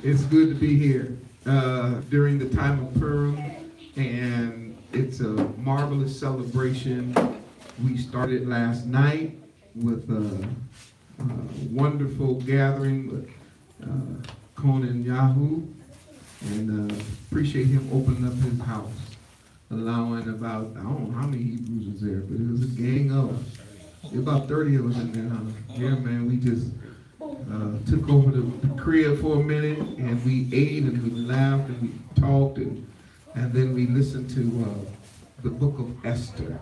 It's good to be here during the time of Purim, and it's a marvelous celebration. We started last night with a wonderful gathering with Conan Yahoo, and appreciate him opening up his house, allowing about, I don't know how many Hebrews was there, but it was a gang of us. About 30 of us in there, huh? Yeah, man, we just took over the crib for a minute, and we ate, and we laughed, and we talked, and then we listened to the book of Esther.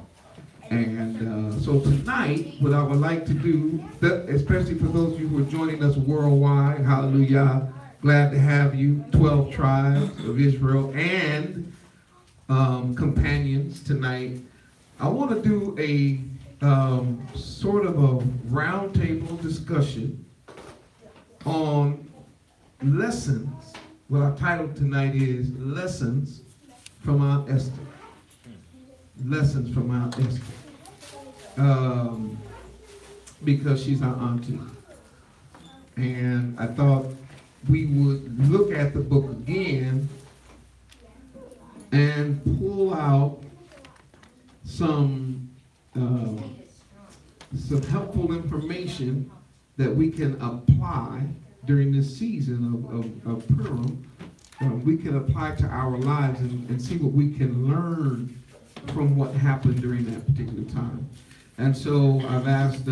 And so tonight, what I would like to do, especially for those of you who are joining us worldwide, hallelujah, glad to have you, 12 tribes of Israel, and companions tonight. I want to do a sort of a roundtable discussion on lessons. What our title tonight is Lessons from Our Esther. Lessons from our Esther. Because she's our auntie. And I thought we would look at the book again and pull out some helpful information that we can apply during this season of Purim. We can apply to our lives and see what we can learn from what happened during that particular time. And so I've asked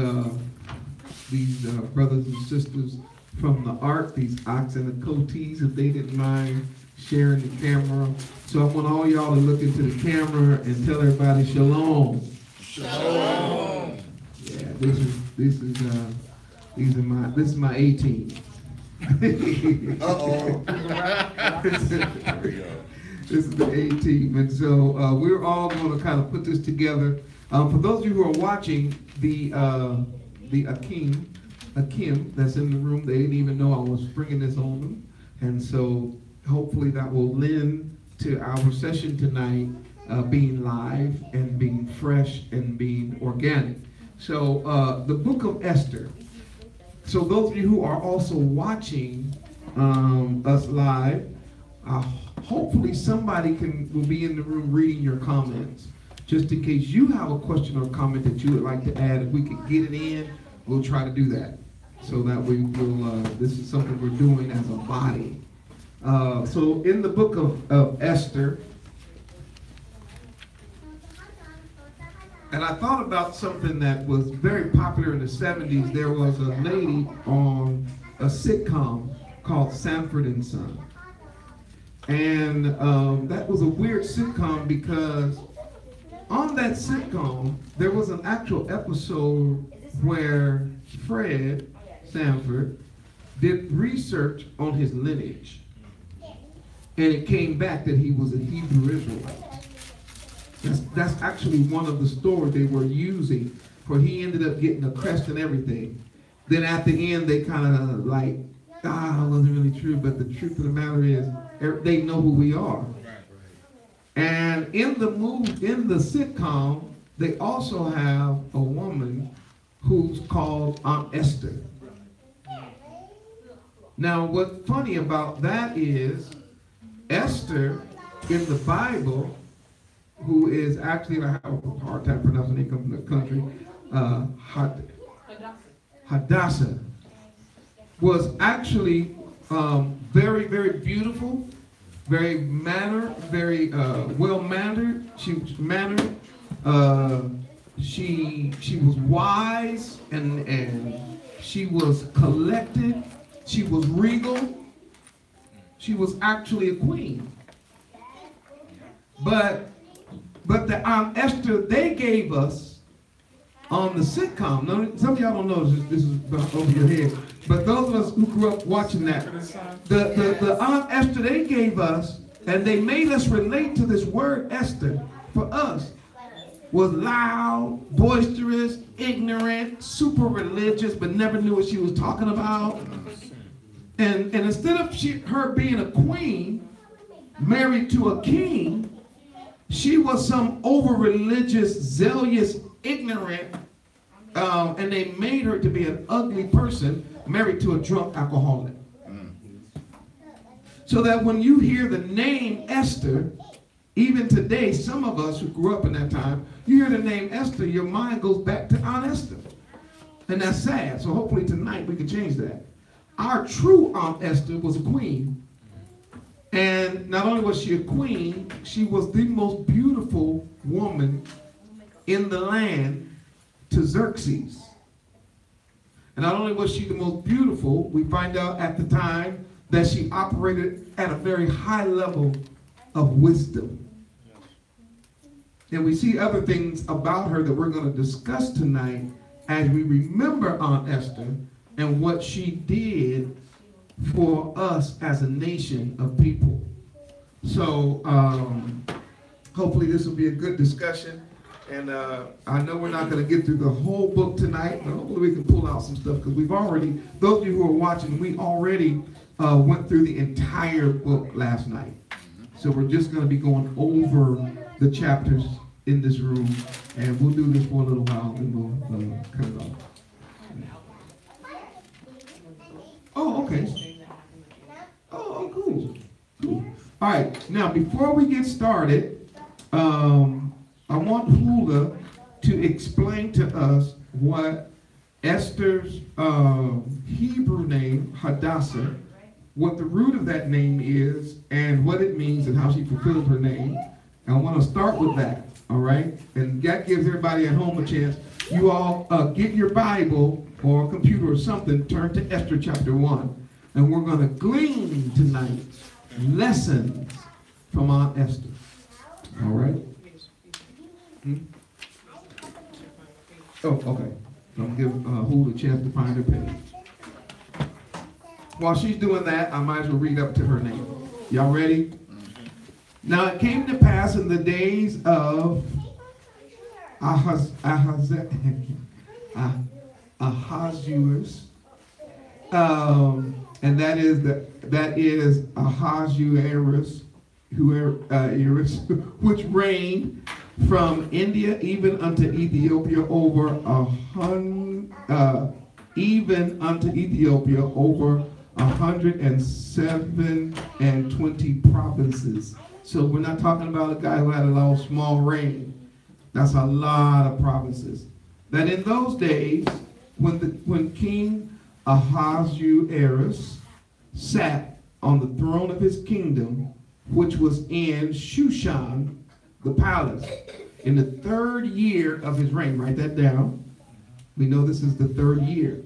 these brothers and sisters from the art, these ox and the coatees, if they didn't mind sharing the camera. So I want all y'all to look into the camera and tell everybody shalom. Shalom. Yeah, this is my A team. Uh-oh. This is the A team, and so we're all going to kind of put this together. For those of you who are watching, the Akim that's in the room, they didn't even know I was bringing this on them, and so hopefully that will lend to our session tonight being live and being fresh and being organic. So the book of Esther. So those of you who are also watching us live, hopefully somebody will be in the room reading your comments. Just in case you have a question or comment that you would like to add, if we could get it in, we'll try to do that. So that we will, this is something we're doing as a body. So in the book of Esther, and I thought about something that was very popular in the 70s. There was a lady on a sitcom called Sanford and Son. And that was a weird sitcom because on that sitcom, there was an actual episode where Fred Sanford did research on his lineage. And it came back that he was a Hebrew Israelite. That's actually one of the stories they were using, for he ended up getting a crest and everything. Then at the end, they kind of like, it wasn't really true, but the truth of the matter is, they know who we are. And in the sitcom, they also have a woman who's called Aunt Esther. Now, what's funny about that is, Esther in the Bible, who is actually, I have a hard time pronouncing the name from the country, Hadassah, was actually very, very beautiful, very very well-mannered. She was mannered. She was wise, and she was collected. She was regal. She was actually a queen. But the Aunt Esther they gave us on the sitcom. Now, some of y'all don't know this is over your head, but those of us who grew up watching that, the Aunt Esther they gave us, and they made us relate to this word Esther for us, was loud, boisterous, ignorant, super religious, but never knew what she was talking about. And instead of her being a queen married to a king, she was some over-religious, zealous, ignorant, and they made her to be an ugly person married to a drunk alcoholic. So that when you hear the name Esther, even today, some of us who grew up in that time, you hear the name Esther, your mind goes back to Aunt Esther. And that's sad. So hopefully tonight we can change that. Our true Aunt Esther was a queen. And not only was she a queen, she was the most beautiful woman in the land to Xerxes. And not only was she the most beautiful, we find out at the time that she operated at a very high level of wisdom. And we see other things about her that we're going to discuss tonight as we remember Aunt Esther and what she did for us as a nation of people. So hopefully this will be a good discussion. And I know we're not going to get through the whole book tonight, but hopefully we can pull out some stuff because we've already, those of you who are watching, we already went through the entire book last night. So we're just going to be going over the chapters in this room, and we'll do this for a little while, and we'll cut it off. Oh, okay. Oh, cool. Cool. All right. Now, before we get started, I want Hula to explain to us what Esther's Hebrew name, Hadassah, what the root of that name is, and what it means, and how she fulfilled her name. And I want to start with that, all right? And that gives everybody at home a chance. You all get your Bible or a computer or something, turn to Esther chapter 1, and we're going to glean tonight lessons from Aunt Esther, all right? Oh, okay. I'll give Hula a chance to find her page. While she's doing that, I might as well read up to her name. Y'all ready? Now it came to pass in the days of Ahasuerus, and that is Ahasuerus, which reigned from India even unto Ethiopia over 127 provinces. So we're not talking about a guy who had a little small reign. That's a lot of provinces. That in those days, when King Ahasuerus sat on the throne of his kingdom, which was in Shushan, the palace, in the 3rd year of his reign. Write that down. We know this is the 3rd year.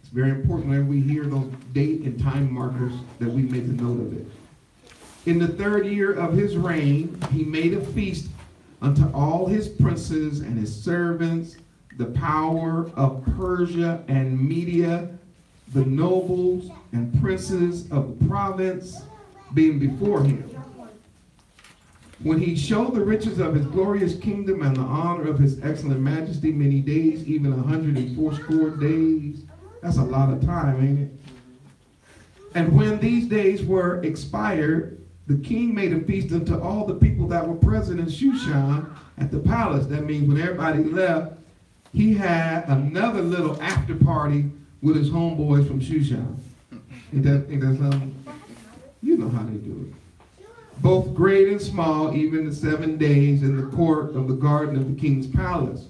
It's very important when we hear those date and time markers that we make a note of it. In the 3rd year of his reign, he made a feast unto all his princes and his servants, the power of Persia and Media, the nobles and princes of the province being before him. When he showed the riches of his glorious kingdom and the honor of his excellent majesty many days, even 180 days. That's a lot of time, ain't it? And when these days were expired, the king made a feast unto all the people that were present in Shushan at the palace. That means when everybody left, he had another little after party with his homeboys from Shushan. Ain't that something? You know how they do it. Both great and small, even the 7 days in the court of the garden of the king's palace,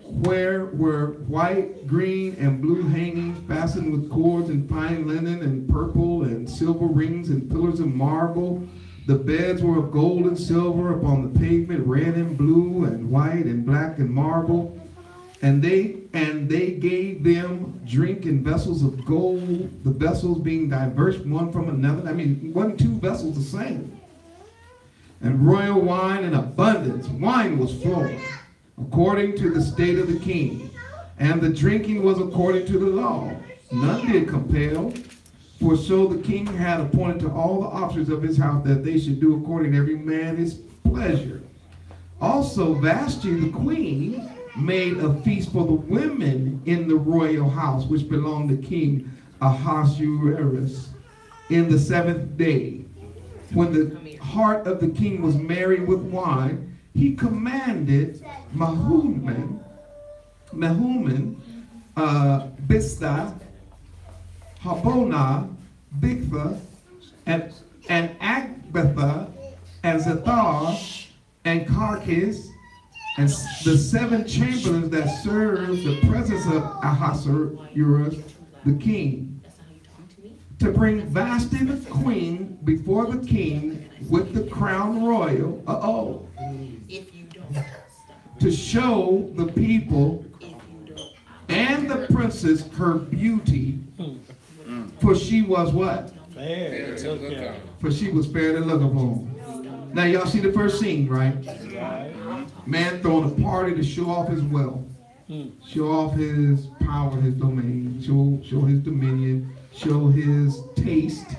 where were white, green, and blue hangings fastened with cords and fine linen and purple and silver rings and pillars of marble. The beds were of gold and silver upon the pavement, red and blue and white and black and marble. And they gave them drink in vessels of gold, the vessels being diverse one from another. I mean, it wasn't 2 vessels the same. And royal wine in abundance. Wine was flowing according to the state of the king. And the drinking was according to the law. None did compel. For so the king had appointed to all the officers of his house that they should do according to every man his pleasure. Also Vashti the queen made a feast for the women in the royal house, which belonged to King Ahasuerus, in the 7th day. When the heart of the king was merry with wine, he commanded Mehuman, Biztha, Habonah, Bigtha, and Agbetha, and Zethar, and Carkis, and the 7 chamberlains that served the presence of Ahasuerus, the king, to bring Vashti the queen before the king with the crown royal, to show the people and the princess her beauty, for she was what? Fair to look at. For she was fair to look upon. Now y'all see the first scene, right? Man throwing a party to show off his wealth, show off his power, his domain, show his dominion, show his taste,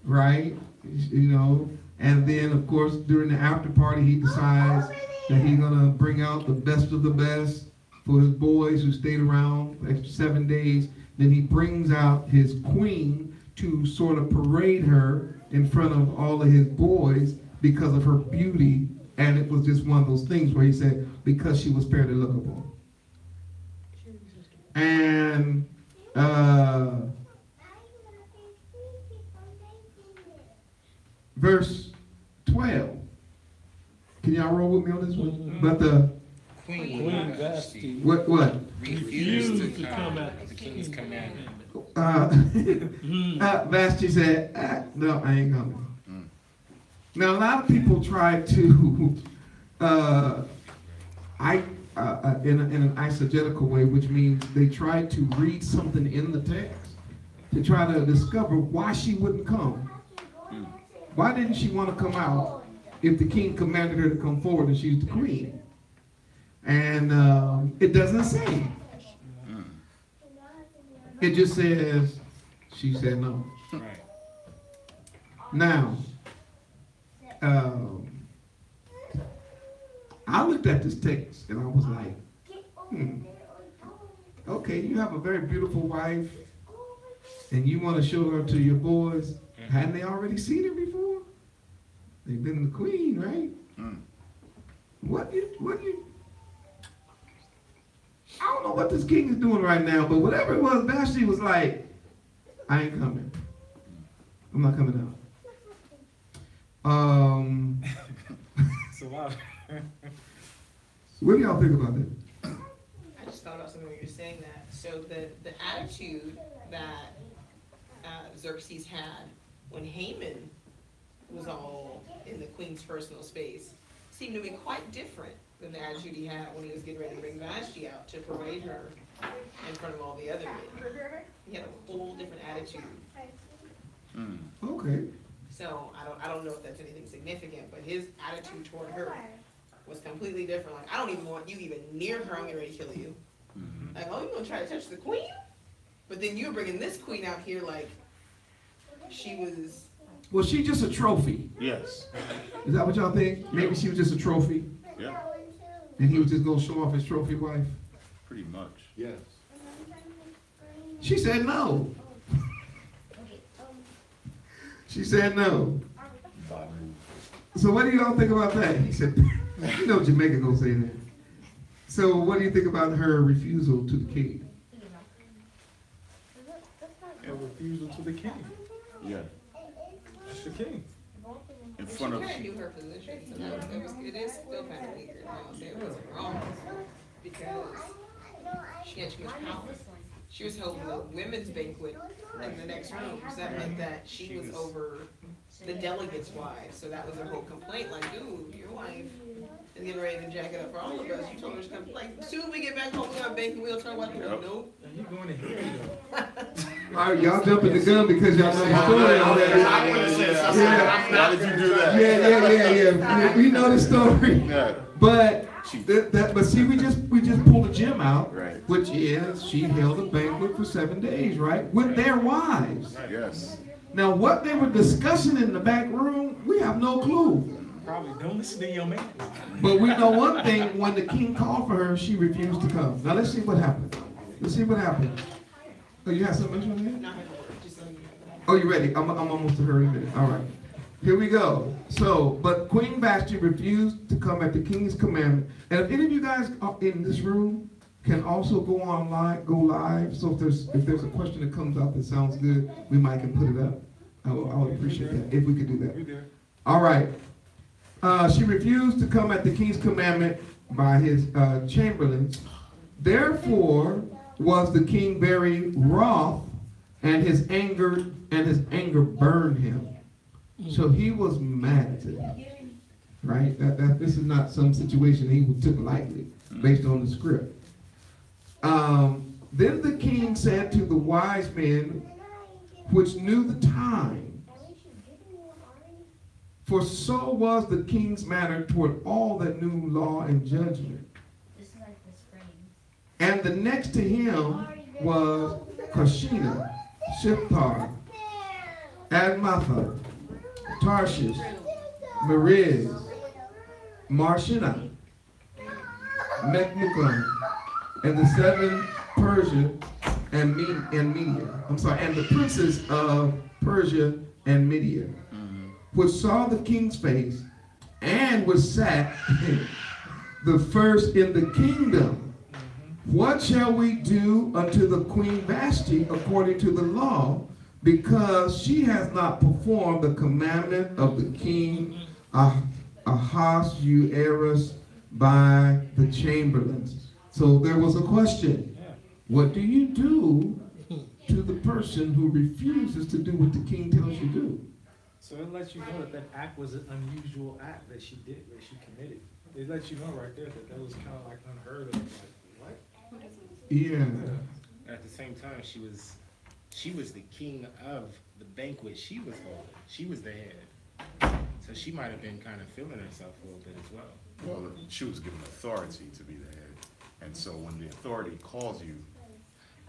right? You know, and then of course during the after party he decides that he's gonna bring out the best of the best for his boys who stayed around extra 7 days. Then he brings out his queen to sort of parade her in front of all of his boys because of her beauty. And it was just one of those things where he said, because she was fair to look upon. And verse 12. Can y'all roll with me on this one? But the Queen Vashti what? refused to come at the king's commandment. Vashti said, no, I ain't coming. Now, a lot of people try to, in an eisegetical way, which means they try to read something in the text to try to discover why she wouldn't come. Why didn't she want to come out if the king commanded her to come forward and she's the queen? And it doesn't say. It just says she said no. Right. Now, I looked at this text and I was like, okay, you have a very beautiful wife and you want to show her to your boys. Hadn't they already seen her before? They've been the queen, right? What you I don't know what this king is doing right now, but whatever it was, Vashti was like, I ain't coming. I'm not coming out. So wow. What do y'all think about that? I just thought about something when you were saying that. So the attitude that Xerxes had when Haman was all in the queen's personal space seemed to be quite different than the attitude he had when he was getting ready to bring Vashti out to parade her in front of all the other men. He had a whole different attitude. Okay. So I don't know if that's anything significant, but his attitude toward her was completely different. Like, I don't even want you even near her. I'm getting ready to kill you. Like, oh, you gonna try to touch the queen? But then you're bringing this queen out here like she was. Was she just a trophy? Yes. Is that what y'all think? Maybe she was just a trophy, Yeah. and he was just gonna show off his trophy wife. Pretty much. Yes. She said no. She said no. So what do y'all think about that? He said, you know Jamaica gonna say that. So what do you think about her refusal to the king? A refusal to the king. Yeah. That's the king. In She front of. kind of knew her position, so it is still kind of weird. I don't say it wasn't wrong because she had too much power. She was holding a women's banquet in the next room, so that meant that she was over the delegates' wives. So that was her whole complaint. Like, dude, your wife is getting ready to jack it up for all of us. You told her to come. Like, as soon as we get back home, we got a banquet. We'll turn what? Yep. Nope. And you going to hear though. All right, y'all jumping the gun because y'all know the story already. Why did you do that? Yeah. We know the story. Yeah. But but see, we just pulled a gem out, Right. which is she held a banquet for 7 days, right, with their wives. Yes. Now, what they were discussing in the back room, we have no clue. Probably don't listen to your man. But we know one thing: when the king called for her, she refused to come. Now let's see what happened. Let's see what happened. Oh, you have something else on there? Not her word, just letting you know. Oh, you ready? I'm almost to her in a minute. All right. Here we go. So, but Queen Vashti refused to come at the king's commandment. And if any of you guys are in this room can also go live. So if there's a question that comes up that sounds good, we might can put it up. I would appreciate that if we could do that. All right. She refused to come at the king's commandment by his chamberlains. Therefore was the king very wroth, and his anger burned him. So he was mad to them. Right? This is not some situation he took lightly based on the script. Then the king said to the wise men which knew the time, for so was the king's manner toward all that knew law and judgment. And the next to him was Kashina, Shiptar, Admatha, Tarshish, Meriz, Marshina, Mechmukan, and the 7 Persia and Media. And the princes of Persia and Media, which saw the king's face, and was sat the first in the kingdom. What shall we do unto the queen Vashti according to the law, because she has not performed the commandment of the king Ahasuerus by the chamberlains? So there was a question. What do you do to the person who refuses to do what the king tells you to do? So it lets you know that act was an unusual act that she did, that she committed. It lets you know right there that was kind of like unheard of. Like, what? Yeah. At the same time, she was the king of the banquet she was holding. She was the head. So she might have been kind of feeling herself a little bit as well. Well, she was given authority to be the head. And so when the authority calls you,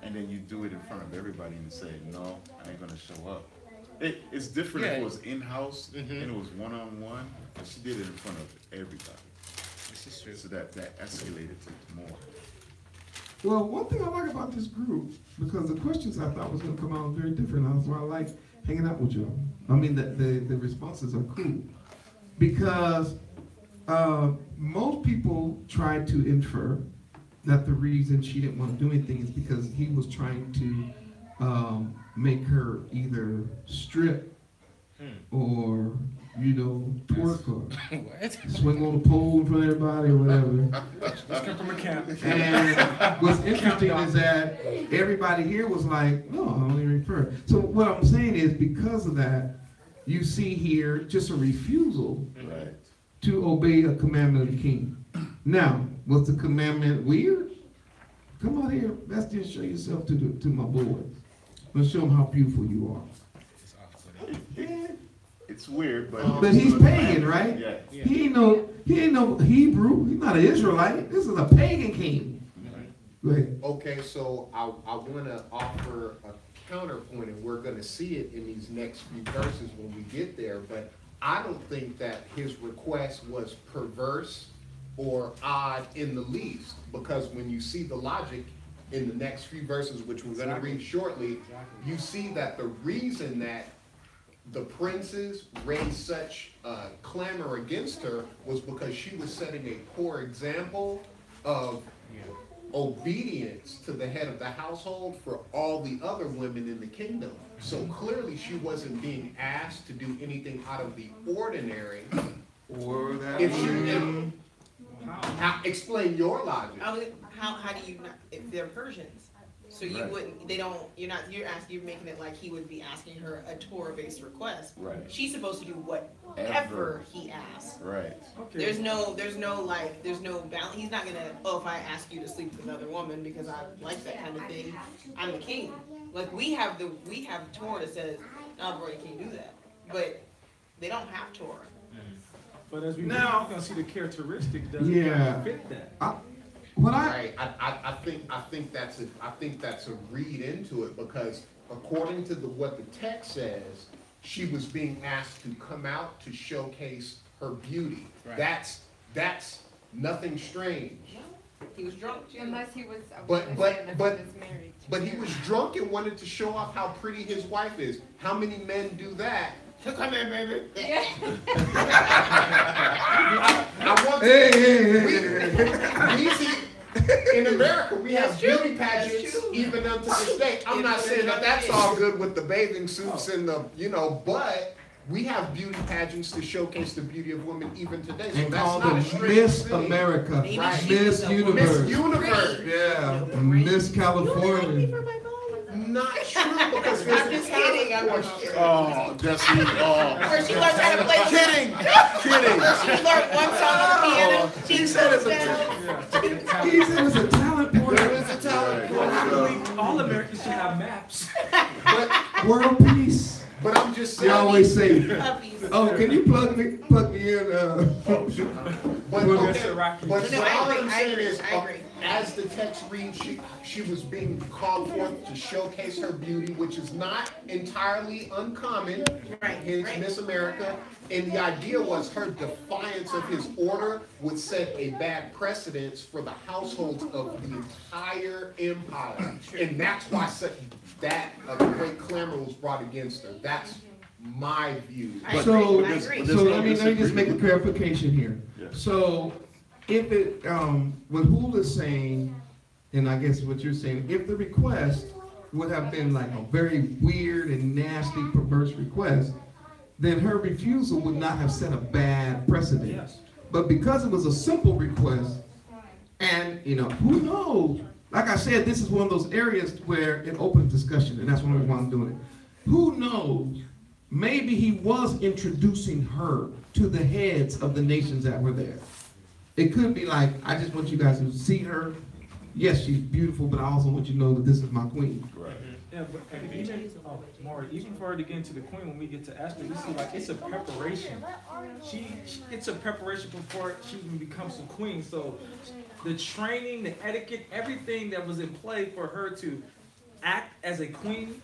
and then you do it in front of everybody and say, no, I ain't gonna show up. It's different if it was in-house and it was one-on-one, but she did it in front of everybody. This is true. So that escalated to more. Well, one thing I like about this group, because the questions I thought was going to come out very different. That's why I like hanging out with y'all. I mean, the responses are cool. Because most people try to infer that the reason she didn't want to do anything is because he was trying to make her either strip or, twerk or swing on a pole in front of everybody or whatever. Let's come from a camp. And what's interesting is that everybody here was like, no, I don't even refer. So what I'm saying is, because of that, you see here just a refusal to obey a commandment of the king. Now, was the commandment weird? Come on here, let's just show yourself to my boys. Let's show them how beautiful you are. It's weird, but he's pagan, right? Yeah. He ain't no Hebrew. He's not an Israelite. This is a pagan king. Go ahead. Okay, so I want to offer a counterpoint, and we're going to see it in these next few verses when we get there. But I don't think that his request was perverse or odd in the least, because when you see the logic in the next few verses, which we're going to read shortly, you see that the reason that the princes raised such clamor against her was because she was setting a poor example of obedience to the head of the household for all the other women in the kingdom. So clearly she wasn't being asked to do anything out of the ordinary. Or that. Explain your logic. How do you not, if they're Persians? So you wouldn't, you're making it like he would be asking her a Torah-based request. Right. She's supposed to do whatever he asks. Right. Okay. There's no balance. He's not gonna, if I ask you to sleep with another woman because I like that kind of thing, I'm the king. Like we have Torah that says, no, bro, you can't do that. But they don't have Torah. But as we Now- are gonna see the characteristics doesn't fit that. I think that's a read into it, because according to what the text says, she was being asked to come out to showcase her beauty. Right. That's nothing strange. He was drunk too. Unless he was, But married. but he was drunk and wanted to show off how pretty his wife is. How many men do that? Come here, baby. Yeah. I want to. Hey. In America, we have That's true. beauty pageants That's true. even unto this day. I'm not saying that that's all good with the bathing suits and the, but we have beauty pageants to showcase the beauty of women even today. So And that's call not a them strange Miss thing. America, Maybe Right. she Miss was a woman. Miss Universe. Universe. Yeah, Great. Miss You only like me California. for my bone. Not true because there's I'm a just kidding. I'm talent just portion. kidding. Oh, Jesse, Where she learned how to play. Kidding. She learned one song on the piano. She said it's a down. He said it's a talent There portion. is a talent portion. I believe all Americans should have maps. But, World peace. but I'm just You saying. always say, Puppies. oh, can you plug me in? But, Well, okay, Mr. Rocky. but No, all I I'm agree, saying I is, agree, I agree. as the text reads, she was being called forth to showcase her beauty, which is not entirely uncommon. Right, Hence right. Miss America. And the idea was her defiance of his order would set a bad precedence for the households of the entire empire. And that's why a great clamor was brought against her. That's my view. I So, agree, I agree. so let me just make a clarification here. Yeah. So, if it, what Hul is saying, and I guess what you're saying, if the request would have been like a very weird and nasty, perverse request, then her refusal would not have set a bad precedent. Yes. But because it was a simple request, and who knows? Like I said, this is one of those areas where it opens discussion, and that's one reason why I'm doing it. Who knows? Maybe he was introducing her to the heads of the nations that were there. It could be like, I just want you guys to see her. Yes, she's beautiful, but I also want you to know that this is my queen. Right. Yeah, but even, Maury, even for her to get into the queen, when we get to Esther, this is like, it's a preparation. It's a preparation before she even becomes a queen. So the training, the etiquette, everything that was in play for her to act as a queen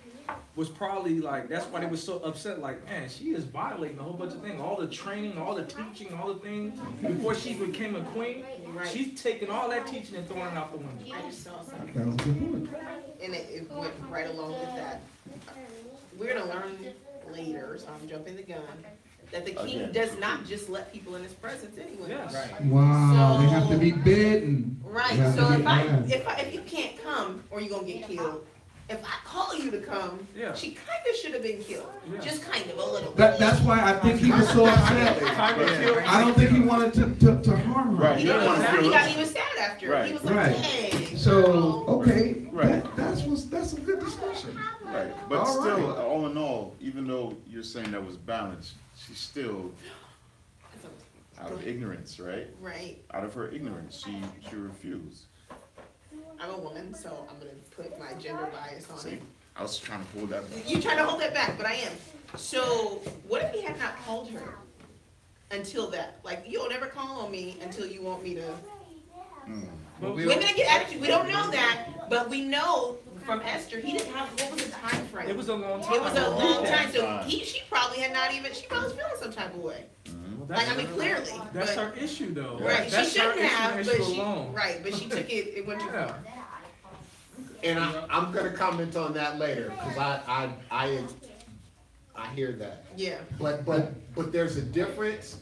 was probably like, that's why they were so upset, like, man, she is violating a whole bunch of things. All the training, all the teaching, all the things, before she became a queen, Right. she's taking all that teaching and throwing it out the window. I just saw something, That was a good point. and it went right along with that. We're gonna learn later, so I'm jumping the gun, that the king Again. does not just let people in his presence anyway. Yes. Right. Wow, they So- have to be bidden. Right, They have so to be if you can't come, or you're gonna get killed, if I call you to come, Yeah. she kinda should have been killed, Yeah. just kind of, a little bit. That's why I think he was so upset. Time to kill. I don't think he wanted to harm her. Right. He You don't wanna feel he it. got even sad after, Right. he was like, Right. hey. So, girl." okay, Right. that's a good discussion. Right, but All still, right. all in all, even though you're saying that was balanced, she's still out of ignorance, right? Right, Out of her ignorance, she refused. I'm a woman, so I'm gonna put my gender bias on See, it. I was trying to pull that back. You trying to hold that back, but I am. So, what if he had not called her until that? Like, you'll never call on me until you want me to. But Women that get attitude, we don't know that, but we know from Esther, he didn't have, what was the time frame? it was a long time. It was a long time, so Time. she probably had not even, she probably was feeling some type of way. Well, Like, I mean, clearly, That's but, her issue, though. right, she That's her shouldn't have, issue but issue she, alone. right, but she took it, it went too Yeah. far. And I'm gonna comment on that later, cause I hear that. Yeah, But there's a difference.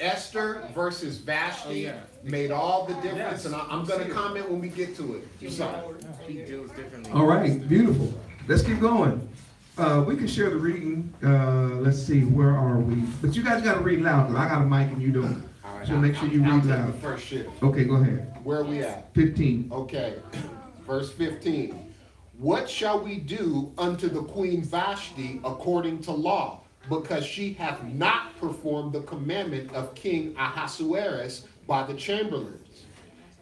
Esther versus Vashti Oh, yeah. made all the difference, Yes. and I'm gonna comment when we get to it. So, He deals differently. All right, beautiful. Let's keep going. We can share the reading. Let's see, where are we? But you guys got to read loud, because I got a mic and you don't. all right, So make sure you I'll read take loud. the first shift. Okay, go ahead. Where are we at? 15. Okay, verse 15. What shall we do unto the queen Vashti according to law? Because she hath not performed the commandment of King Ahasuerus by the chamberlains.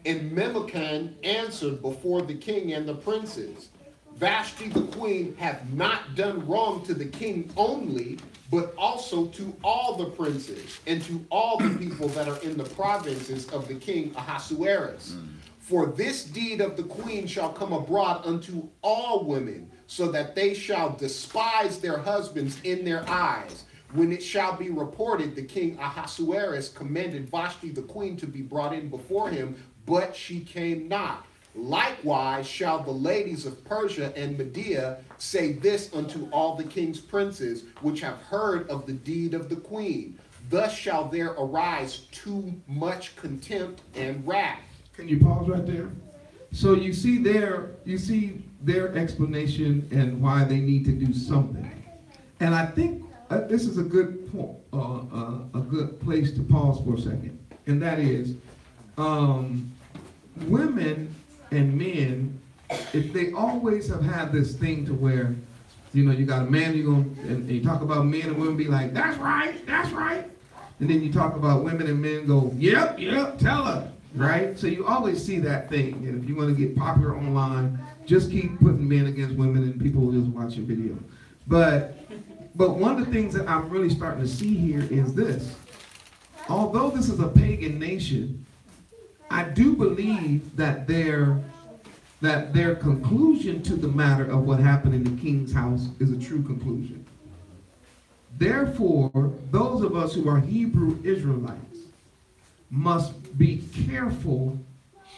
And Memucan answered before the king and the princes, Vashti the queen hath not done wrong to the king only, but also to all the princes and to all the people that are in the provinces of the king Ahasuerus. For this deed of the queen shall come abroad unto all women, so that they shall despise their husbands in their eyes. When it shall be reported, the king Ahasuerus commanded Vashti the queen to be brought in before him, but she came not. Likewise shall the ladies of Persia and Media say this unto all the king's princes, which have heard of the deed of the queen. Thus shall there arise too much contempt and wrath. Can you pause right there? So you see their explanation and why they need to do something. And I think this is a good point, a good place to pause for a second. And that is, women and men, if they always have had this thing to where, you know, you got a man, and you talk about men and women be like, that's right, that's right. And then you talk about women and men go, yep, tell her, right? So you always see that thing. And if you want to get popular online, just keep putting men against women and people will just watch your video. But one of the things that I'm really starting to see here is this. Although this is a pagan nation, I do believe that their conclusion to the matter of what happened in the king's house is a true conclusion. Therefore, those of us who are Hebrew Israelites must be careful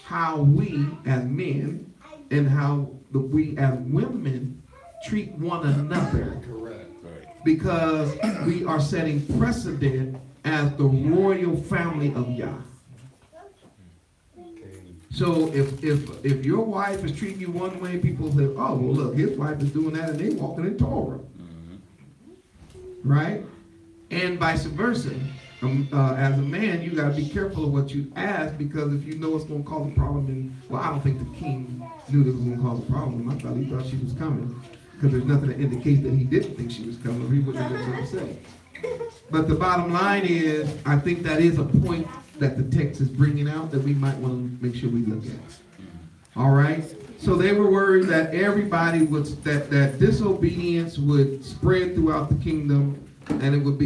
how we as men and how we as women treat one another. Correct. Because we are setting precedent as the royal family of Yah. So if your wife is treating you one way, people say, oh, well, look, his wife is doing that and they walking in Torah. Right? And vice versa. As a man, you got to be careful of what you ask, because if you know it's going to cause a problem, well, I don't think the king knew that it was going to cause a problem. I thought he thought she was coming, because there's nothing to indicate that he didn't think she was coming, or he wouldn't have been upset. But the bottom line is, I think that is a point that the text is bringing out that we might want to make sure we look at. All right? So they were worried that everybody would, that disobedience would spread throughout the kingdom, and it would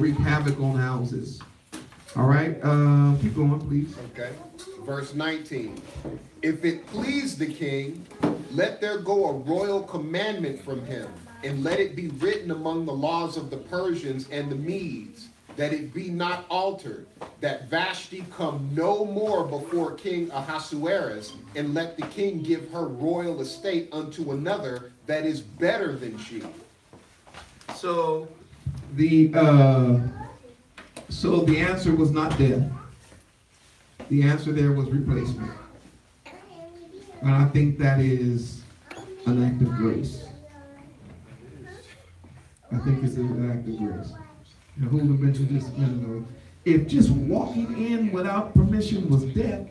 wreak havoc on houses. All right? Keep going, please. Okay. Verse 19. If it please the king, let there go a royal commandment from him, and let it be written among the laws of the Persians and the Medes, that it be not altered, that Vashti come no more before King Ahasuerus, and let the king give her royal estate unto another that is better than she. So the answer was not death. The answer there was replacement. And I think that is an act of grace. I think it's an act of grace. And who mentioned this a minute ago? If just walking in without permission was death,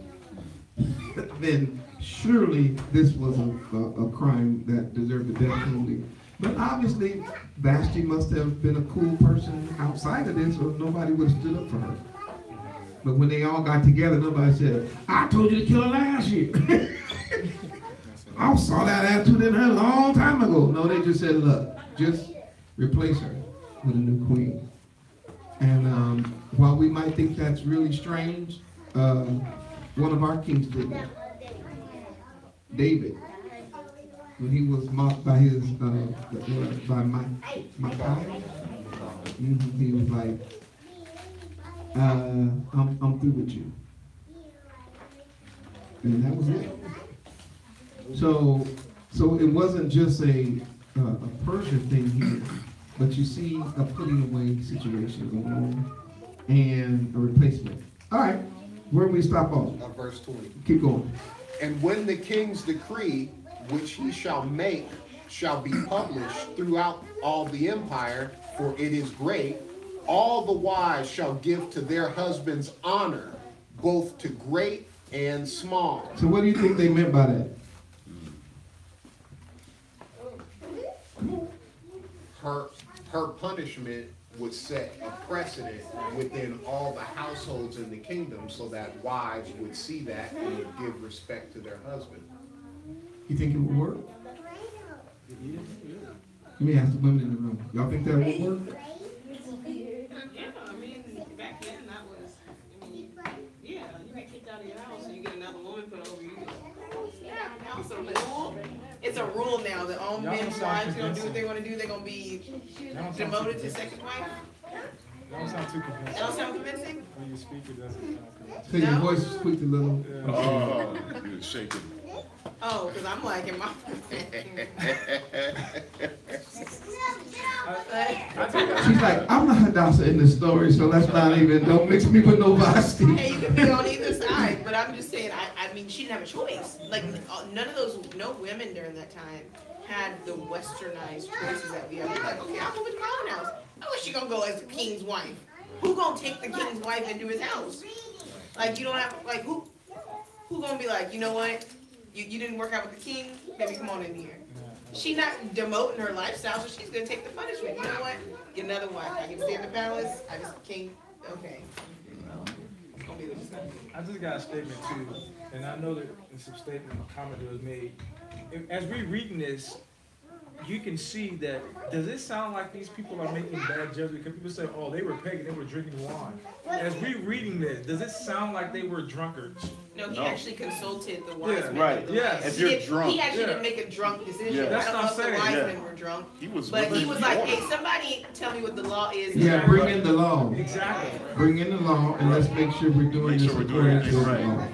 then surely this was a crime that deserved the death penalty. But obviously, Vashti must have been a cool person outside of this, or nobody would have stood up for her. But when they all got together, nobody said, I told you to kill her last year. I saw that attitude in her a long time ago. No, they just said, look, just replace her with a new queen. And while we might think that's really strange, one of our kings did that. David, when he was mocked by his by Micaiah, he was like, I'm through with you. And that was it. So it wasn't just a Persian thing here, but you see a putting away situation going on and a replacement. All right, where do we stop off? Verse 20. Keep going. And when the king's decree, which he shall make, shall be published throughout all the empire, for it is great, all the wives shall give to their husbands honor, both to great and small. So what do you think they meant by that? Her punishment would set a precedent within all the households in the kingdom, so that wives would see that and would give respect to their husband. You think it would work? Let me ask the women in the room. Y'all think that would work? Yeah, I mean, back then that was, yeah, you get kicked out of your house and you get another woman put over you. Now it's a rule. It's a rule now that all men's wives gonna do what they want to do. They're gonna be demoted to second wife. That don't sound too convincing. That don't sound convincing? When you speak, it doesn't sound convincing. So your voice squeaked a little. Oh, you're shaking. Oh, because I'm like in my She's like, I'm the Hadassah in the story, so let's not even, don't mix me with no Vashti. Hey, you can be on either side, but I'm just saying I mean, she didn't have a choice. Like, none of those, no women during that time had the westernized choices that we have. They're like, okay, I'm moving to my own house. How is she gonna go as the king's wife? Who gonna take the king's wife into his house? Like, you don't have, like, who gonna be like, you know what? You didn't work out with the king, baby, come on in here. She's not demoting her lifestyle, so she's gonna take the punishment. You know what? Get another wife. I can stay in the palace. I just king. Okay. It's gonna be the same. I just got a statement too, and I know that in some statement, a comment that was made. As we reading this, you can see that, does it sound like these people are making bad judgment? Because people say, oh, they were pagan, they were drinking wine. As we reading this, does it sound like they were drunkards? No, he No. actually consulted the wise men. Right. of the Yeah. land. If you're He drunk. didn't make a drunk decision. Yeah. That's I don't what know I'm if the saying. wise Yeah. men were drunk. He was But with he the was like, order. hey, somebody tell me what the law is. Yeah, bring in the law. Exactly. Bring in the law, and let's make sure we're doing Make this sure we're doing according to it the right. law.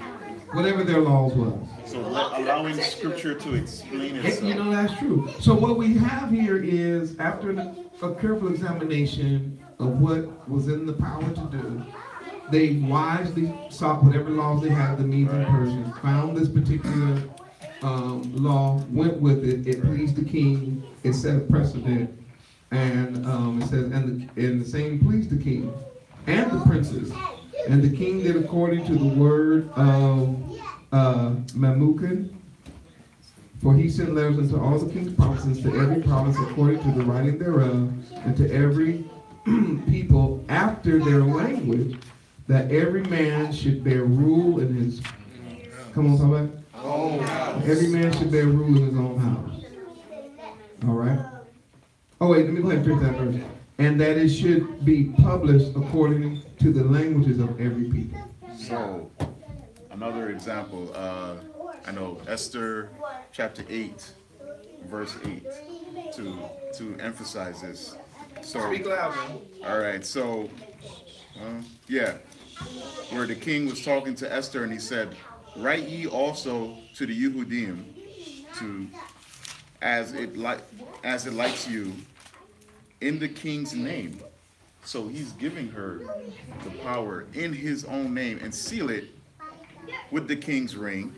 Whatever their laws was. So allowing scripture to explain Hey, you itself. know, that's true. So what we have here is, after a careful examination of what was in the power to do, they wisely sought whatever laws they had, the Medes and Persians, found this particular law, went with it, it pleased the king, it set a precedent, and it says, and the same pleased the king and the princes. And the king did according to the word of Memucan, for he sent letters unto all the king's provinces, to every province according to the writing thereof, and to every people after their language, that every man should bear rule in his, come on, talk about it. Every man should bear rule in his own house. All right. Oh wait, let me go ahead and finish that verse. And that it should be published according to the languages of every people. So, another example, I know Esther chapter 8, verse 8, to emphasize this. So, Speak loud, man. all right, so, yeah, where the king was talking to Esther and he said, write ye also to the Yehudim, as it likes you, in the king's name. So he's giving her the power in his own name, and seal it with the king's ring,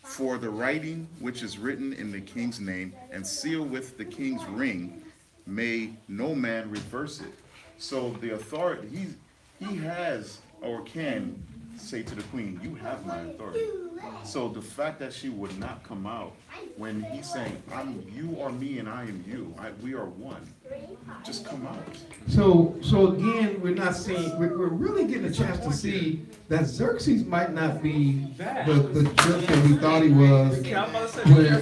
for the writing which is written in the king's name, and seal with the king's ring, may no man reverse it. So the authority, he has or can say to the queen, you have my authority. So the fact that she would not come out when he's saying, you are me and I am you, we are one, just come out. So again, we're not seeing, we're really getting a chance to see that Xerxes might not be the jerk that we thought he was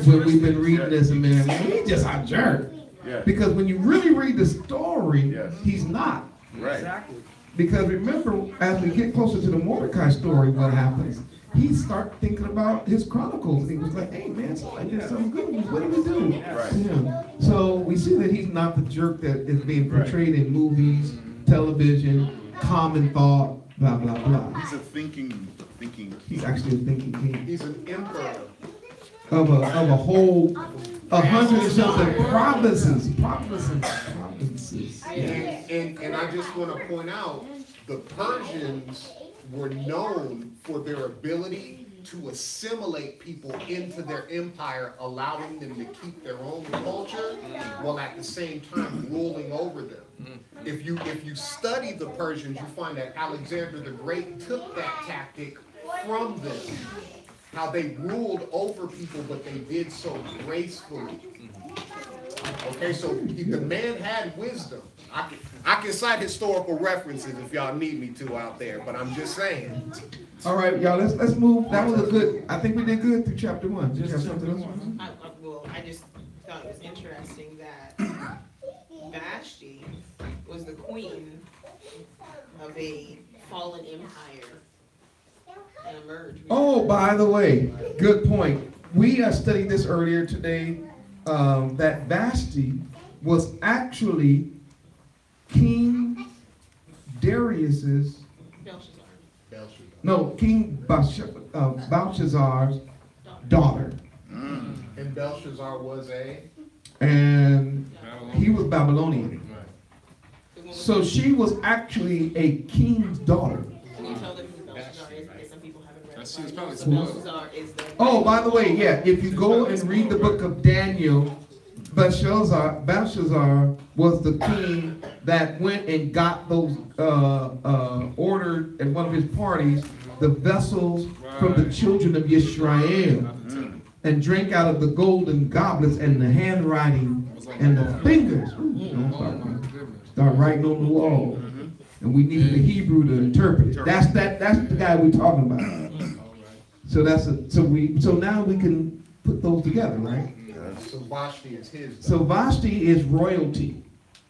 when we've been reading this, and man, he's just a jerk. Yeah. Because when you really read the story, Yes. he's not. Right. Exactly. Because remember, as we get closer to the Mordecai story, what happens? He start thinking about his chronicles. He was like, hey man, I did something good. What did we do? Right. Yeah. So we see that he's not the jerk that is being portrayed in movies, television, common thought, blah, blah, blah. He's a thinking He's king. actually a thinking king He's an emperor. of a whole 100 and something provinces. And I just want to point out, the Persians were known for their ability to assimilate people into their empire, allowing them to keep their own culture while at the same time ruling over them. If you study the Persians, you find that Alexander the Great took that tactic from them. How they ruled over people, but they did so gracefully. Okay, so the man had wisdom. I can cite historical references if y'all need me to out there, but I'm just saying. All right, y'all, let's move. That was a good, I think we did good through chapter 1. Did you have something else? I just thought it was interesting that Vashti was the queen of a fallen empire and emerged. Oh, by the way, good point. We studied this earlier today, that Vashti was actually King Darius's, King Belshazzar's daughter. And Belshazzar was And he was Babylonian. So she was actually a king's daughter. Can you tell them who Belshazzar is? Because some people haven't read She was probably Belshazzar is the. Oh, by the way, yeah, if you go and read the book of Daniel, Belshazzar was the king that went and got those, ordered at one of his parties, the vessels from the children of Yisrael, and drank out of the golden goblets and the handwriting and the fingers. Ooh, start writing on the wall. And we needed a Hebrew to interpret it. That's the guy we're talking about. So so now we can put those together, right? So Vashti is his. So Vashti is royalty.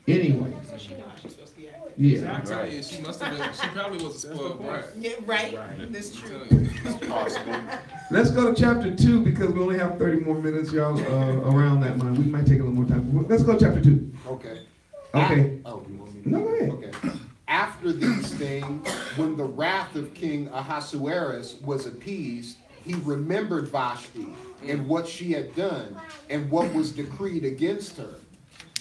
Anyway. So she know how she's supposed to be acting. Yeah. I'm telling you, she must have been. She probably was a spoiled brat. Yeah, right. That's true. Possible. Let's go to chapter 2 because we only have 30 more minutes, y'all, around that line. We might take a little more time. Let's go to chapter 2. Okay. Okay. Oh, you want me to? No, go ahead. Okay. After these things, when the wrath of King Ahasuerus was appeased, he remembered Vashti and what she had done and what was decreed against her.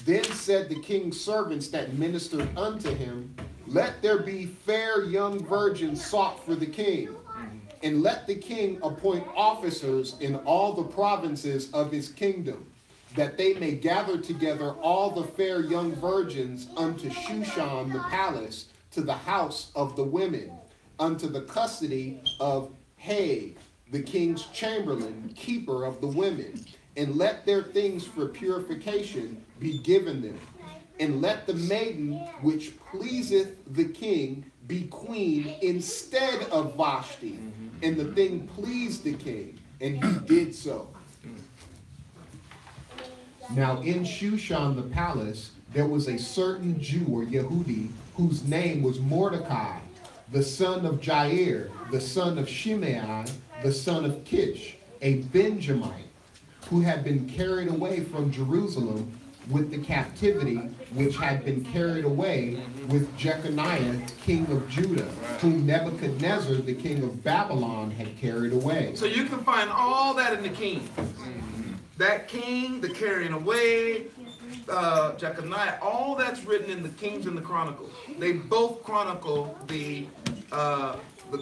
Then said the king's servants that ministered unto him, let there be fair young virgins sought for the king, and let the king appoint officers in all the provinces of his kingdom, that they may gather together all the fair young virgins unto Shushan the palace, to the house of the women, unto the custody of Hay, the king's chamberlain, keeper of the women, and let their things for purification be given them. And let the maiden which pleaseth the king be queen instead of Vashti. And the thing pleased the king, and he did so. Now in Shushan the palace, there was a certain Jew or Yehudi, whose name was Mordecai, the son of Jair, the son of Shimei, the son of Kish, a Benjamite, who had been carried away from Jerusalem with the captivity which had been carried away with Jeconiah, king of Judah, whom Nebuchadnezzar, the king of Babylon, had carried away. So you can find all that in the king. That king, the carrying away, Jeconiah, all that's written in the Kings and the Chronicles. They both chronicle the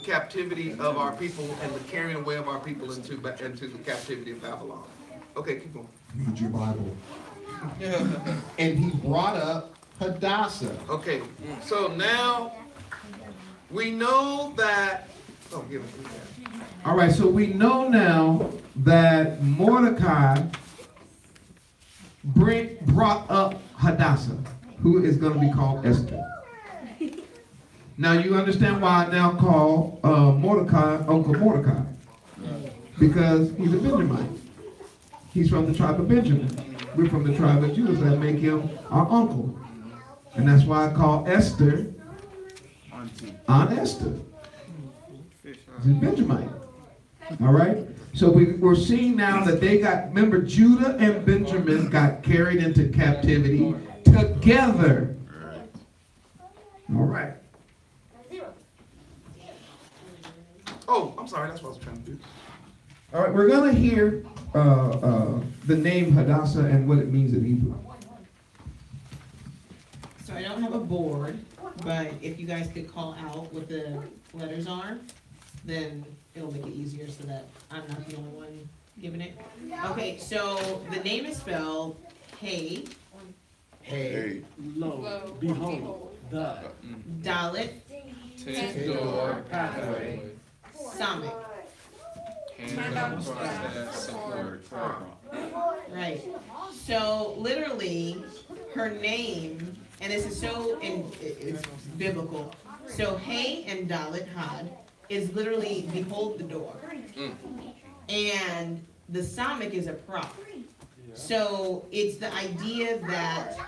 captivity of our people and the carrying away of our people into the captivity of Babylon. Okay, keep going. Read your Bible. And he brought up Hadassah. Okay, so now we know that. Oh, give it. All right, so we know now that Mordecai brought up Hadassah, who is going to be called Esther. Now you understand why I now call Mordecai Uncle Mordecai, because he's a Benjamite. He's from the tribe of Benjamin. We're from the tribe of Judah, so that make him our uncle. And that's why I call Esther Aunt Esther. She's Benjamite. All right? So we're seeing now that they got, remember, Judah and Benjamin got carried into captivity together. All right. Oh, I'm sorry. That's what I was trying to do. All right, we're going to hear the name Hadassah and what it means in Hebrew. So I don't have a board, but if you guys could call out what the letters are, then it'll make it easier so that I'm not the only one giving it. Okay, so the name is spelled Hey, Hey. Lo, behold, the Dalit, Tedor, pathway, Samek. Right. So literally, her name, and this is so it's biblical. So Hey and Dalit Had is literally behold the door, and the Samek is a prop. So it's the idea that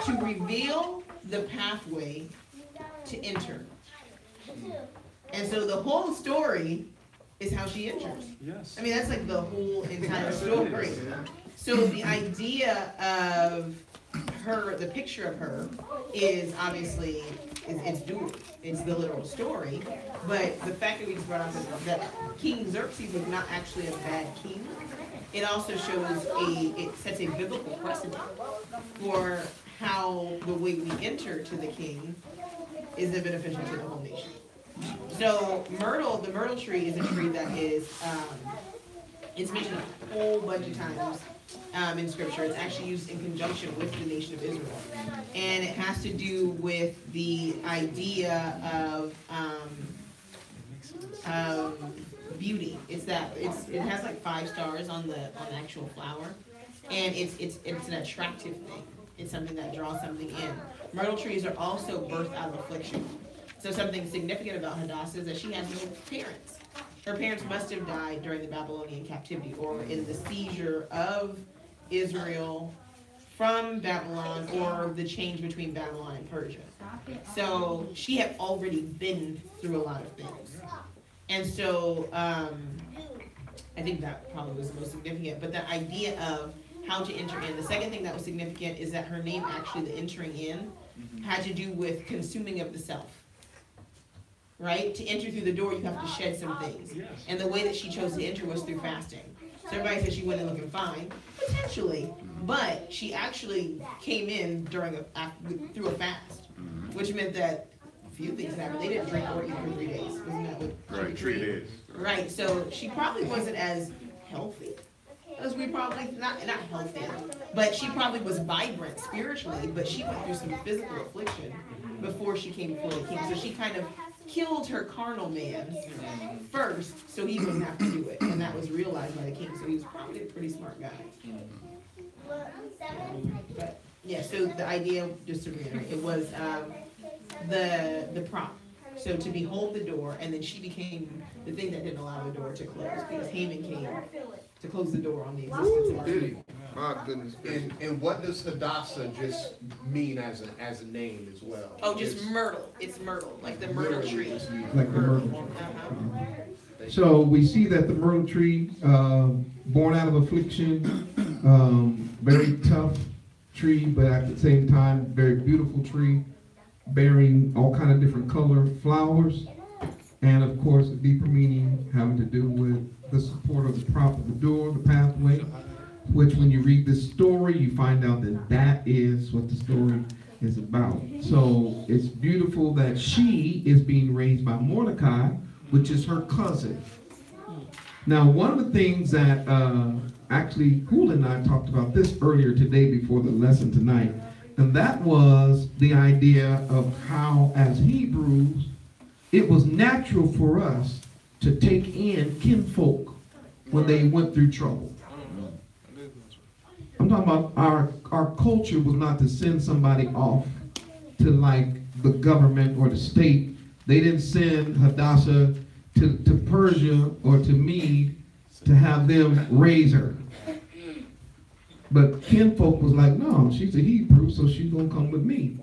to reveal the pathway to enter. And so the whole story is how she enters. Yes. I mean, that's like the whole entire story. So the idea of her, the picture of her, is obviously, it's dual. It's the literal story. But the fact that we just brought up that King Xerxes was not actually a bad king, it also shows it sets a biblical precedent for how the way we enter to the king is beneficial to the whole nation. So myrtle, the myrtle tree is a tree that is, it's mentioned a whole bunch of times in scripture. It's actually used in conjunction with the nation of Israel. And it has to do with the idea of beauty. It has like 5 stars on the actual flower. And it's an attractive thing. It's something that draws something in. Myrtle trees are also birthed out of affliction. So something significant about Hadassah is that she has no parents. Her parents must have died during the Babylonian captivity or in the seizure of Israel from Babylon or the change between Babylon and Persia. So she had already been through a lot of things. And so I think that probably was the most significant. But the idea of how to enter in. The second thing that was significant is that her name, actually, the entering in, had to do with consuming of the self. Right? To enter through the door, you have to shed some things. Yes. And the way that she chose to enter was through fasting. So everybody said she went in looking fine, potentially, but she actually came in through a fast, which meant that a few things happened. They didn't drink or eat for 3 days. Wasn't that what? Right, 3 days. Right. So she probably wasn't as healthy as we probably not healthy, but she probably was vibrant spiritually. But she went through some physical affliction before she came before the king. So she kind of killed her carnal man first, so he wouldn't have to do it, and that was realized by the king. So he was probably a pretty smart guy. But yeah, so the idea, just to reiterate, it was the prop. So to behold the door, and then she became the thing that didn't allow the door to close, because Haman came to close the door on the existence of our people. My goodness. And what does Hadassah just mean as a name as well? Oh, just myrtle. It's myrtle, like the myrtle tree. Like the myrtle tree. Uh-huh. So we see that the myrtle tree, born out of affliction, very tough tree, but at the same time, very beautiful tree, bearing all kind of different color flowers, and of course, a deeper meaning having to do with the support of the prop of the door, the pathway, which when you read this story, you find out that that is what the story is about. So it's beautiful that she is being raised by Mordecai, which is her cousin. Now, one of the things that actually Hula and I talked about this earlier today before the lesson tonight, and that was the idea of how, as Hebrews, it was natural for us to take in kinfolk when they went through trouble. I'm talking about our culture was not to send somebody off to like the government or the state. They didn't send Hadassah to Persia or to Mede to have them raise her. But kinfolk was like, no, she's a Hebrew, so she's going to come with me.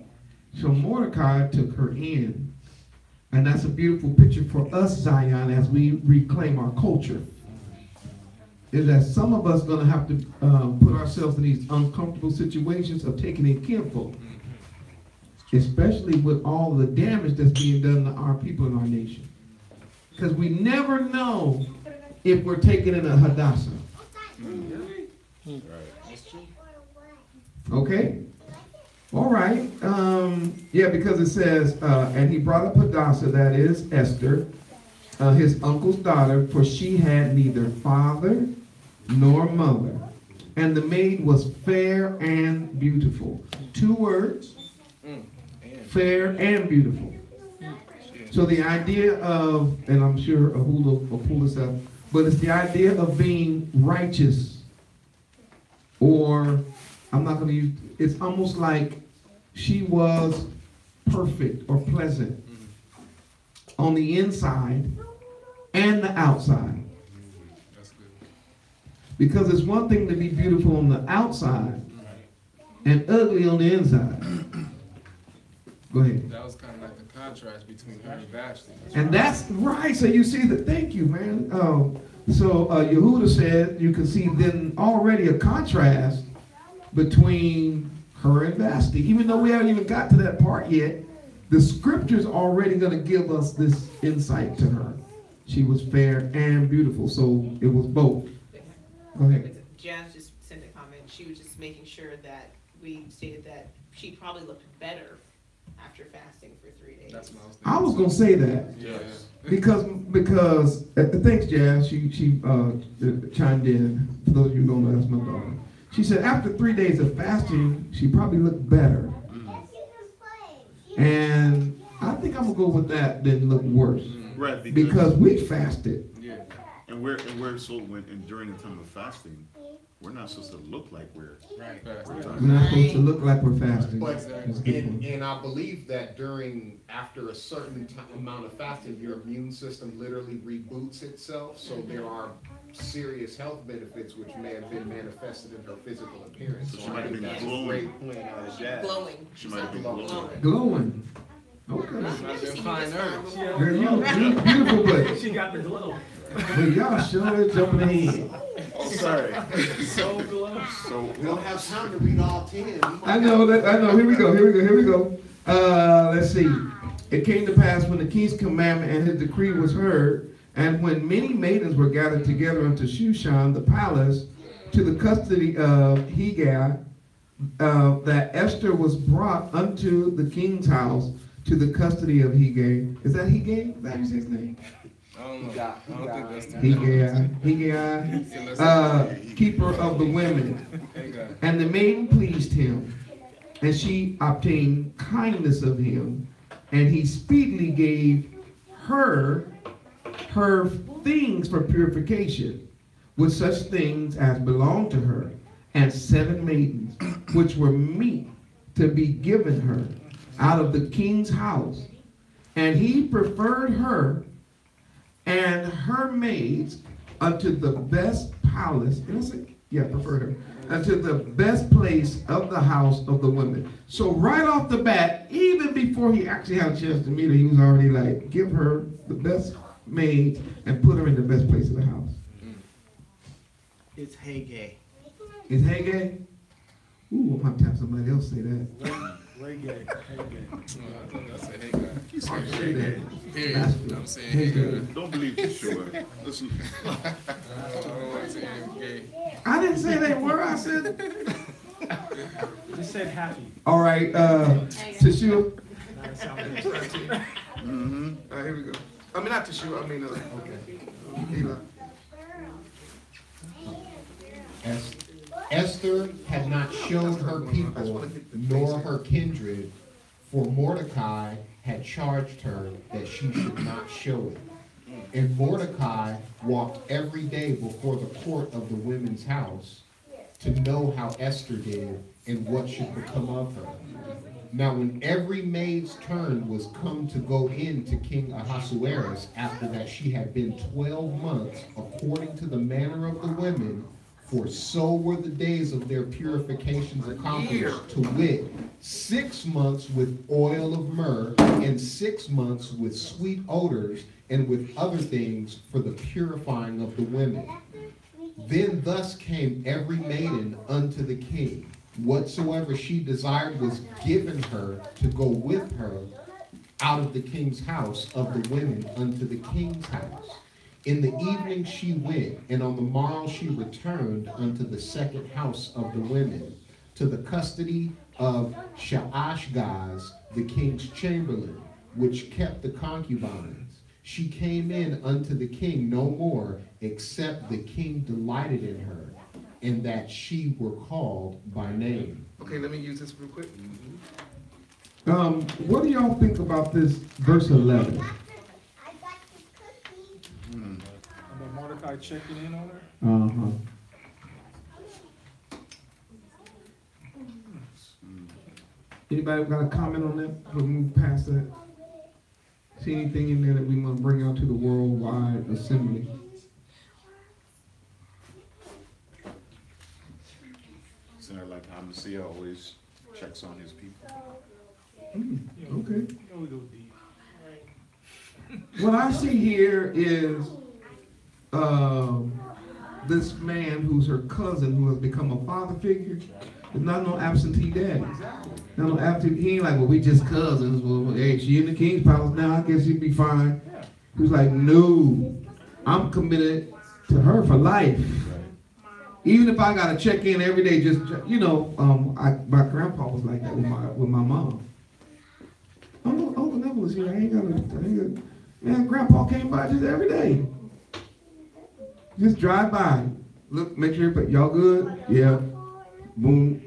So Mordecai took her in. And that's a beautiful picture for us, Zion, as we reclaim our culture. Is that some of us going to have to put ourselves in these uncomfortable situations of taking in kinfolk. Especially with all the damage that's being done to our people in our nation. Because we never know if we're taking in a Hadassah. Okay? All right. Yeah, because it says, and he brought up Hadassah, that is Esther, his uncle's daughter, for she had neither father nor mother. And the maid was fair and beautiful. 2 words. Fair and beautiful. So the idea of, and I'm sure Ahula will pull this up, but it's the idea of being righteous, or I'm not going to use, it's almost like she was perfect or pleasant on the inside and the outside. Because it's one thing to be beautiful on the outside and ugly on the inside. Go ahead. That was kind of like the contrast between her and Vashti. And that's right. So you see that. Thank you, man. So Yehuda said you can see then already a contrast between her and Vashti. Even though we haven't even got to that part yet, the scripture's already going to give us this insight to her. She was fair and beautiful. So it was both. Go ahead. Janice just sent a comment. She was just making sure that we stated that she probably looked better after fasting for 3 days. That's what I was thinking. I was gonna say that Yes. because thanks, Jazz. She chimed in. For those of you who don't know, that's my daughter. She said after 3 days of fasting, she probably looked better. And I think I'm gonna go with that than look worse Right, because we fasted. Yeah. and we're so and during the time of fasting, we're not supposed to look like we're Right. Fast. We're not supposed to look like we're fasting. But, That's a good point. and I believe that after a certain amount of fasting, your immune system literally reboots itself. So there are serious health benefits which may have been manifested in her physical appearance. So she So might I have think been that's a glowing. great point out of that. Glowing. She might have been glowing. Glowing. Okay. Might have been fine herbs. Girl, you beautiful, but She got the glow. y'all sure jumping ahead. Oh, sorry. So glow. So We don't have time to read all 10. I know. Here we go. Let's see. It came to pass when the king's commandment and his decree was heard, and when many maidens were gathered together unto Shushan, the palace, to the custody of Hegai, that Esther was brought unto the king's house to the custody of Hegai. Is that Hegai? Is that how you say his name? I don't know. I don't think that's the Hegai, keeper of the women. Hey, God. And the maiden pleased him, and she obtained kindness of him, and he speedily gave her things for purification, with such things as belonged to her, and 7 maidens, which were meet to be given her out of the king's house. And he preferred her and her maids unto the best palace. Did I say? Yeah, preferred her unto the best place of the house of the women. So right off the bat, even before he actually had a chance to meet her, he was already like, give her the best maid and put her in the best place of the house. It's Haggai. Is Haggai? Ooh, I'm gonna have somebody else say that. Way gay. I said, hey, God. you Say say that. Period. That's I'm saying, hey, God. don't believe the show. Listen, I don't want to say him gay. I didn't say that word. I said. Just said happy. All right, Tissue. That sounded mm-hmm. All right, here we go. I mean, not Tissue. I mean, okay. Eli. Esther had not showed her people nor her kindred, for Mordecai had charged her that she should not show it. And Mordecai walked every day before the court of the women's house to know how Esther did and what should become of her. Now when every maid's turn was come to go in to King Ahasuerus, after that she had been 12 months, according to the manner of the women, for so were the days of their purifications accomplished, to wit, 6 months with oil of myrrh, and 6 months with sweet odors, and with other things for the purifying of the women. Then thus came every maiden unto the king. Whatsoever she desired was given her to go with her out of the king's house of the women unto the king's house. In the evening she went, and on the morrow she returned unto the second house of the women, to the custody of Shaashgaz, the king's chamberlain, which kept the concubines. She came in unto the king no more, except the king delighted in her, and that she were called by name. Okay, let me use this real quick. What do y'all think about this verse 11? About Mordecai checking in on her. Uh-huh. Anybody got a comment on that? We'll move past that. See anything in there that we want to bring out to the worldwide assembly? Isn't it like how Messiah always checks on his people? Okay. You know we go deep. What I see here is this man who's her cousin who has become a father figure. It's not no absentee daddy. Not no absentee. He ain't like, well, we just cousins. Well, hey, she in the king's palace now. I guess she'd be fine. He was like, no, I'm committed to her for life. Even if I gotta check in every day, just my grandpa was like that with my mom. Uncle Neville is here. I ain't got. Man, Grandpa came by just every day. Just drive by. Look, make sure y'all good? Yeah. Boom.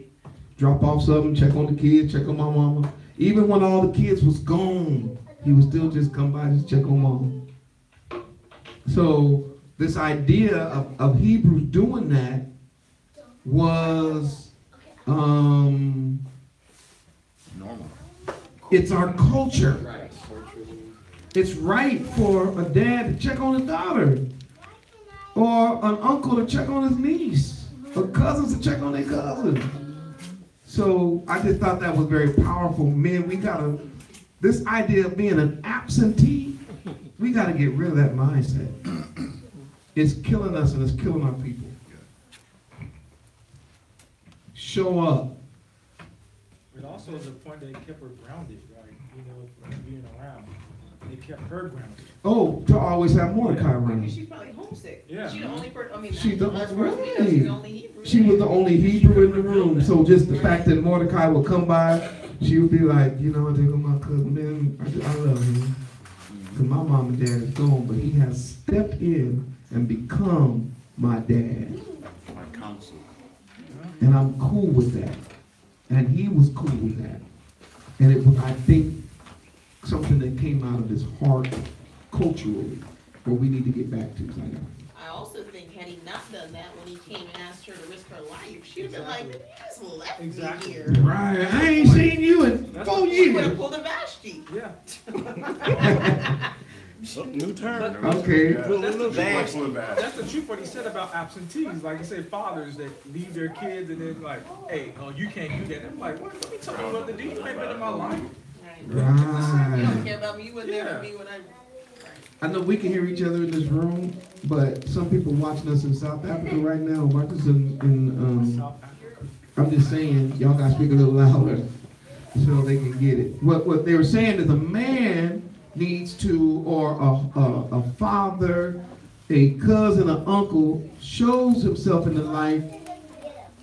Drop off something, check on the kids, check on my mama. Even when all the kids was gone, he would still just come by, just check on mama. So this idea of Hebrews doing that was Normal. it's our culture. Right. It's right for a dad to check on his daughter, or an uncle to check on his niece, or cousins to check on their cousin. So I just thought that was very powerful. Men, this idea of being an absentee, we gotta get rid of that mindset. It's killing us and it's killing our people. Show up. It also is a point that kept her grounded, right? From being around. It kept her grounded. Oh, to always have Mordecai around. She's probably homesick. Yeah. She's the only person, She's the as far as we know, she's the only Hebrew. She was the only Hebrew in the room. So just the fact that Mordecai would come by, she would be like, I think my cousin, man, I love him. Because my mom and dad is gone, but he has stepped in and become my dad. My counsel. And I'm cool with that. And he was cool with that. And it was, I think, something that came out of his heart culturally, where we need to get back to. I also think had he not done that when he came and asked her to risk her life, she would have been like, you just left me here. Right. I ain't seen you in 4 She would have years. pulled a Vashti. Yeah. New term. Okay. That's the truth what he said about absentees. Like I said, fathers that leave their kids and then like, hey, you can't do that. I'm like, what are you telling me what to do? You ain't been in my life. You don't Right. care about me. You weren't there for me when I know we can hear each other in this room, but some people watching us in South Africa right now, watching us I'm just saying, y'all gotta speak a little louder so they can get it. What they were saying is a man needs to, or a father, a cousin, an uncle shows himself in the life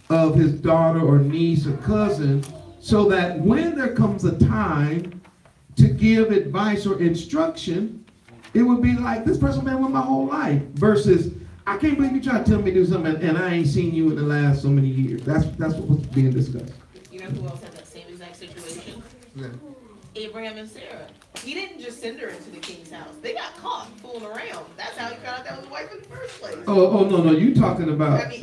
of his daughter or niece or cousin, so that when there comes a time to give advice or instruction, it would be like, this person been with my whole life, versus, I can't believe you try to tell me to do something and I ain't seen you in the last so many years. That's what was being discussed. You know who else had that same exact situation? Yeah. Abraham and Sarah. He didn't just send her into the king's house. They got caught fooling around. That's how he found out that was his wife in the first place. Oh, no, you talking about, I mean,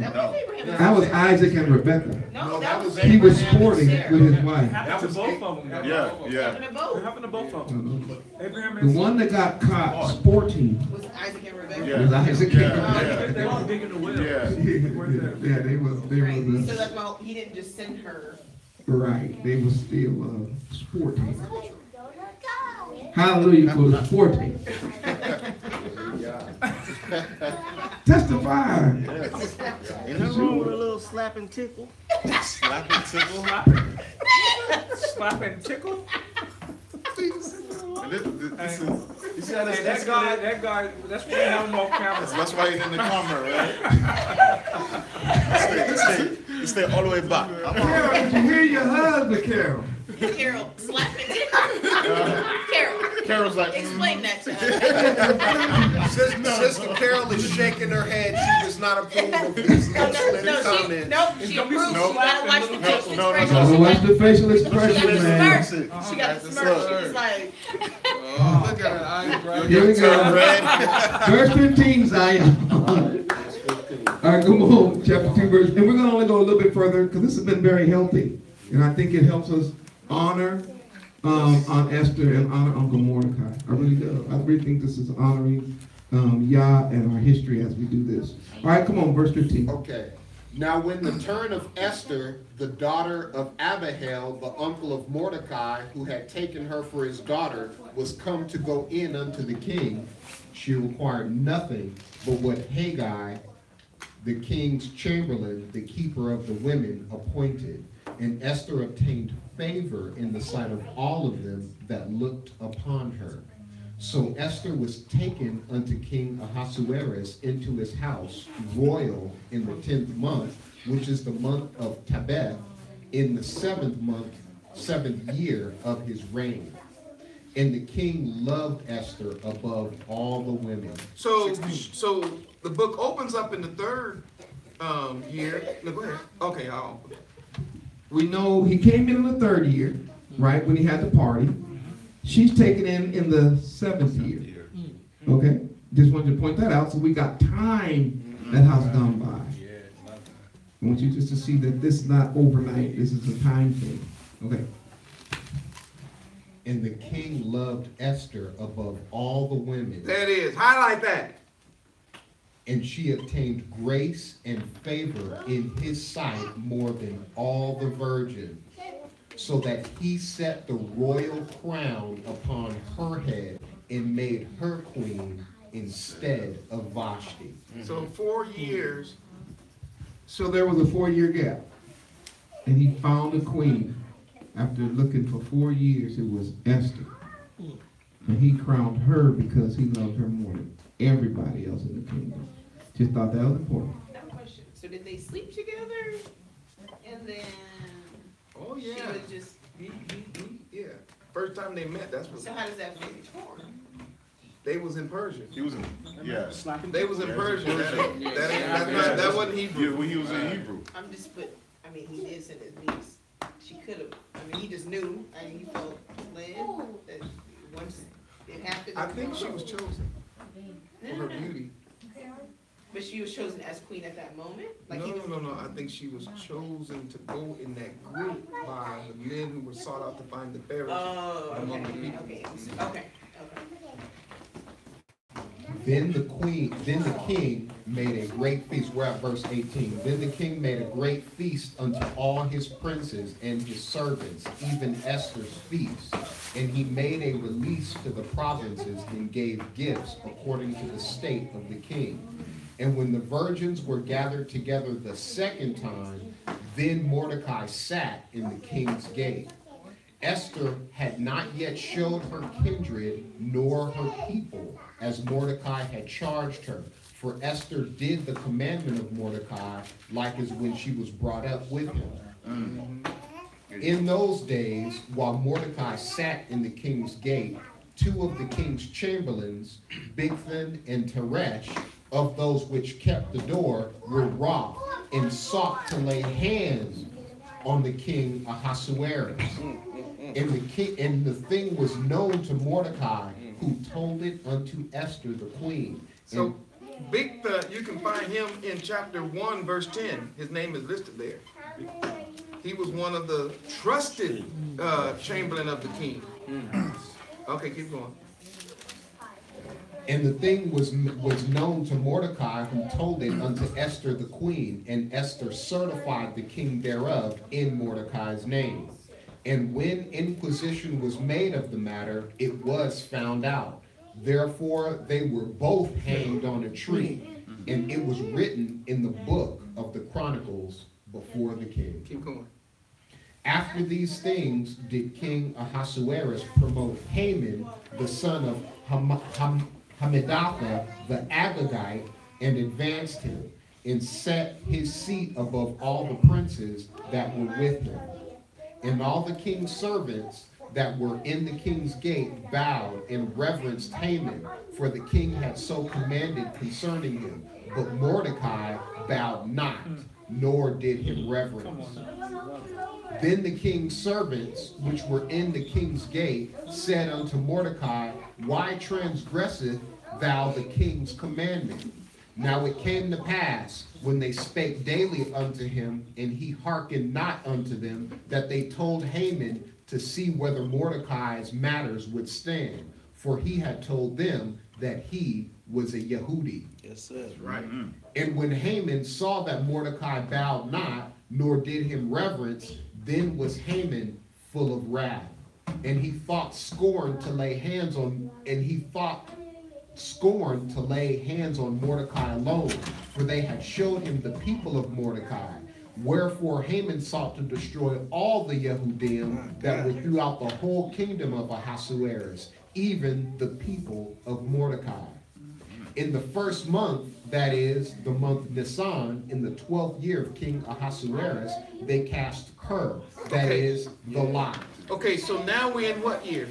that was Abraham and that was Sarah. Isaac and Rebecca. No, that was He was Abraham and sporting Sarah. with his wife. It happened to both of them. Yeah. Happened to It both. happened to both of them. Abraham The and one that got caught sporting Was Isaac and Rebecca. Yeah. was Isaac Yeah. and They were digging the well. Yeah. Yeah, they was Right. So that's why he didn't just send her. right. They was still sporting. Hallelujah for the sporting. Testify. Ain't nothing wrong with a little slap and tickle. Slap and tickle. Slap and tickle. And this is, you see how Hey, that's that guy, that's why we have him off camera. That's why he's in the camera, right? Stay all the way back. Carol, did you hear your husband, Carol? Carol, slap and tickle. Carol, Carol's like, explain that to us. Sister Carol is shaking her head. She does not approve of these little comments. She approves. no You gotta watch the facial no, no, expression. Oh, watch the facial She got expression, the man. smirk. She got the smirk. She was like, Oh, look at her eyes bright. Here we turn go. red. Verse 15, Zion. All right, come on, chapter 2, verse. And we're going to only go a little bit further because this has been very healthy. And I think it helps us honor Aunt Esther and honor Uncle Mordecai. I really do. I really think this is honoring Yah and our history as we do this. All right, come on, verse 15. Okay. Now when the turn of Esther, the daughter of Abihail, the uncle of Mordecai, who had taken her for his daughter, was come to go in unto the king, she required nothing but what Haggai, the king's chamberlain, the keeper of the women, appointed. And Esther obtained favor in the sight of all of them that looked upon her. So Esther was taken unto King Ahasuerus into his house, royal, in the 10th month, which is the month of Tabeth, in the 7th month, seventh year of his reign. And the king loved Esther above all the women. So the book opens up in the third year. No, go ahead. Okay, we know he came in the third year, right, when he had the party. She's taken in the seventh year. Okay? Just wanted to point that out, so we got time that has gone by. I want you just to see that this is not overnight. This is a time thing. Okay. And the king loved Esther above all the women. There it is. Highlight that. And she obtained grace and favor in his sight more than all the virgins, so that he set the royal crown upon her head and made her queen instead of Vashti. So 4 years. So there was a 4-year gap. And he found a queen. After looking for 4 years, it was Esther. And he crowned her because he loved her more than everybody else in the kingdom. Just thought that was important. I have a question. So did they sleep together? And then Oh, she yeah. was just, Yeah. First time they met, that's what so how does that fit Torah? they was in Persia. He was in, yeah. They was in Yeah, Persia. Persia. That wasn't Hebrew. Yeah, when he was in Hebrew. I'm just I mean, he did send his niece. She could have, I mean, he just knew, and he felt led that once it happened. I think she was chosen for her beauty. But she was chosen as queen at that moment? Like he was, No. I think she was chosen to go in that group by the men who were sought out to find the Pharaoh. Oh, among the okay, people. okay. Then the king made a great feast. We're at verse 18. Then the king made a great feast unto all his princes and his servants, even Esther's feast. And he made a release to the provinces and gave gifts according to the state of the king. And when the virgins were gathered together the second time, then Mordecai sat in the king's gate. Esther had not yet showed her kindred nor her people, as Mordecai had charged her. For Esther did the commandment of Mordecai, like as when she was brought up with him. In those days, while Mordecai sat in the king's gate, 2 of the king's chamberlains, Bigthan and Teresh, of those which kept the door, were wroth and sought to lay hands on the king Ahasuerus. And the thing was known to Mordecai, who told it unto Esther the queen. So, Bigtha, you can find him in chapter 1, verse 10. His name is listed there. He was one of the trusted chamberlain of the king. Okay, keep going. And the thing was known to Mordecai, who told it unto Esther the queen, and Esther certified the king thereof in Mordecai's name. And when inquisition was made of the matter, it was found out. Therefore they were both hanged on a tree, and it was written in the book of the Chronicles before the king. Keep going. After these things did King Ahasuerus promote Haman, the son of Hammedatha the Agagite, and advanced him, and set his seat above all the princes that were with him. And all the king's servants that were in the king's gate bowed and reverenced Haman, for the king had so commanded concerning him. But Mordecai bowed not, nor did him reverence. Then the king's servants, which were in the king's gate, said unto Mordecai, Why transgresseth thou the king's commandment? Now it came to pass, when they spake daily unto him, and he hearkened not unto them, that they told Haman to see whether Mordecai's matters would stand. For he had told them that he was a Yehudi. Yes, sir. Right. And when Haman saw that Mordecai bowed not, nor did him reverence, then was Haman full of wrath. And he thought scorn to lay hands on, Mordecai alone, for they had showed him the people of Mordecai. Wherefore Haman sought to destroy all the Yehudim that were throughout the whole kingdom of Ahasuerus, even the people of Mordecai. In the first month, that is the month Nisan, in the 12th year of King Ahasuerus, they cast Pur, that Okay. is the lot. Okay, so now we're in what year?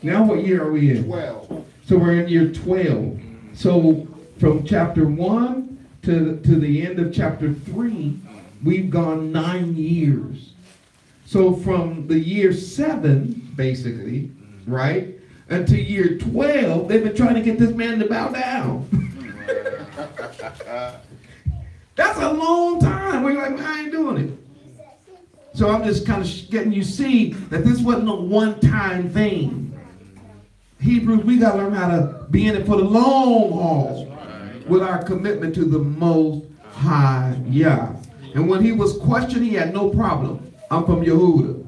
Now what year are we in? 12. So we're in year 12. So from chapter 1 to the end of chapter 3, we've gone 9 years. So from the year 7, basically, right, until year 12, they've been trying to get this man to bow down. That's a long time. We're like, I ain't doing it. So I'm just kind of getting you see that this wasn't a one-time thing. Hebrews, we got to learn how to be in it for the long haul with our commitment to the Most High Yah. And when he was questioned, he had no problem. I'm from Yehuda.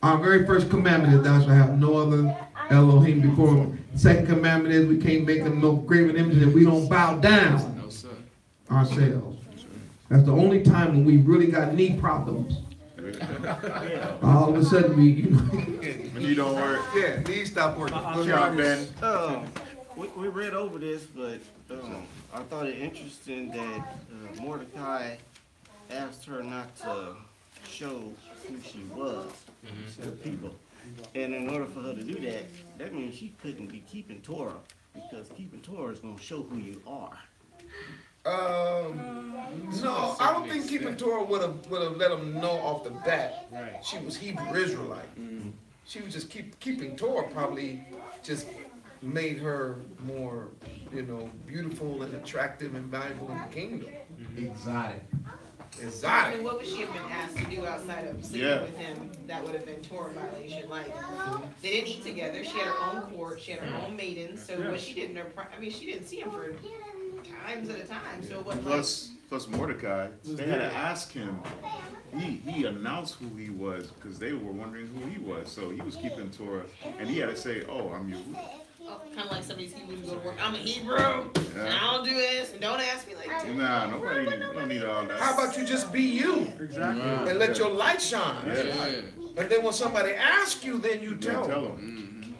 Our very first commandment is thou shalt have no other Elohim before him. Second commandment is we can't make them no graven images and we don't bow down No, sir. ourselves. That's the only time when we really got knee problems. All of a sudden we, you know. When you don't work. Yeah, these stop working. Good job, Ben. We read over this, but I thought it interesting that Mordecai asked her not to show who she was to the people. And in order for her to do that, that means she couldn't be keeping Torah, because keeping Torah is going to show who you are. No, I don't think keeping Torah would have let them know off the bat Right. she was Hebrew Israelite. She was just keeping Torah probably just made her more, beautiful and attractive and valuable in the kingdom. Exotic. I Exotic. mean, what would she have been asked to do outside of sleeping with him that would have been Torah violation? Like, they didn't eat together. She had her own court. She had her own maidens. So what she did in her, she didn't see him for times at a time. So what? Plus Mordecai, they had to ask him. He announced who he was because they were wondering who he was. So he was keeping Torah, and he had to say, "Oh, I'm Yehuda." Kind of like somebody's Hebrew go to work. I'm a Hebrew. Yeah. And I don't do this. And don't ask me like. Nah, nobody don't need all that. How about you just be you Exactly. and let your light shine? Yeah. And then when somebody asks you, then you Tell tell them. them.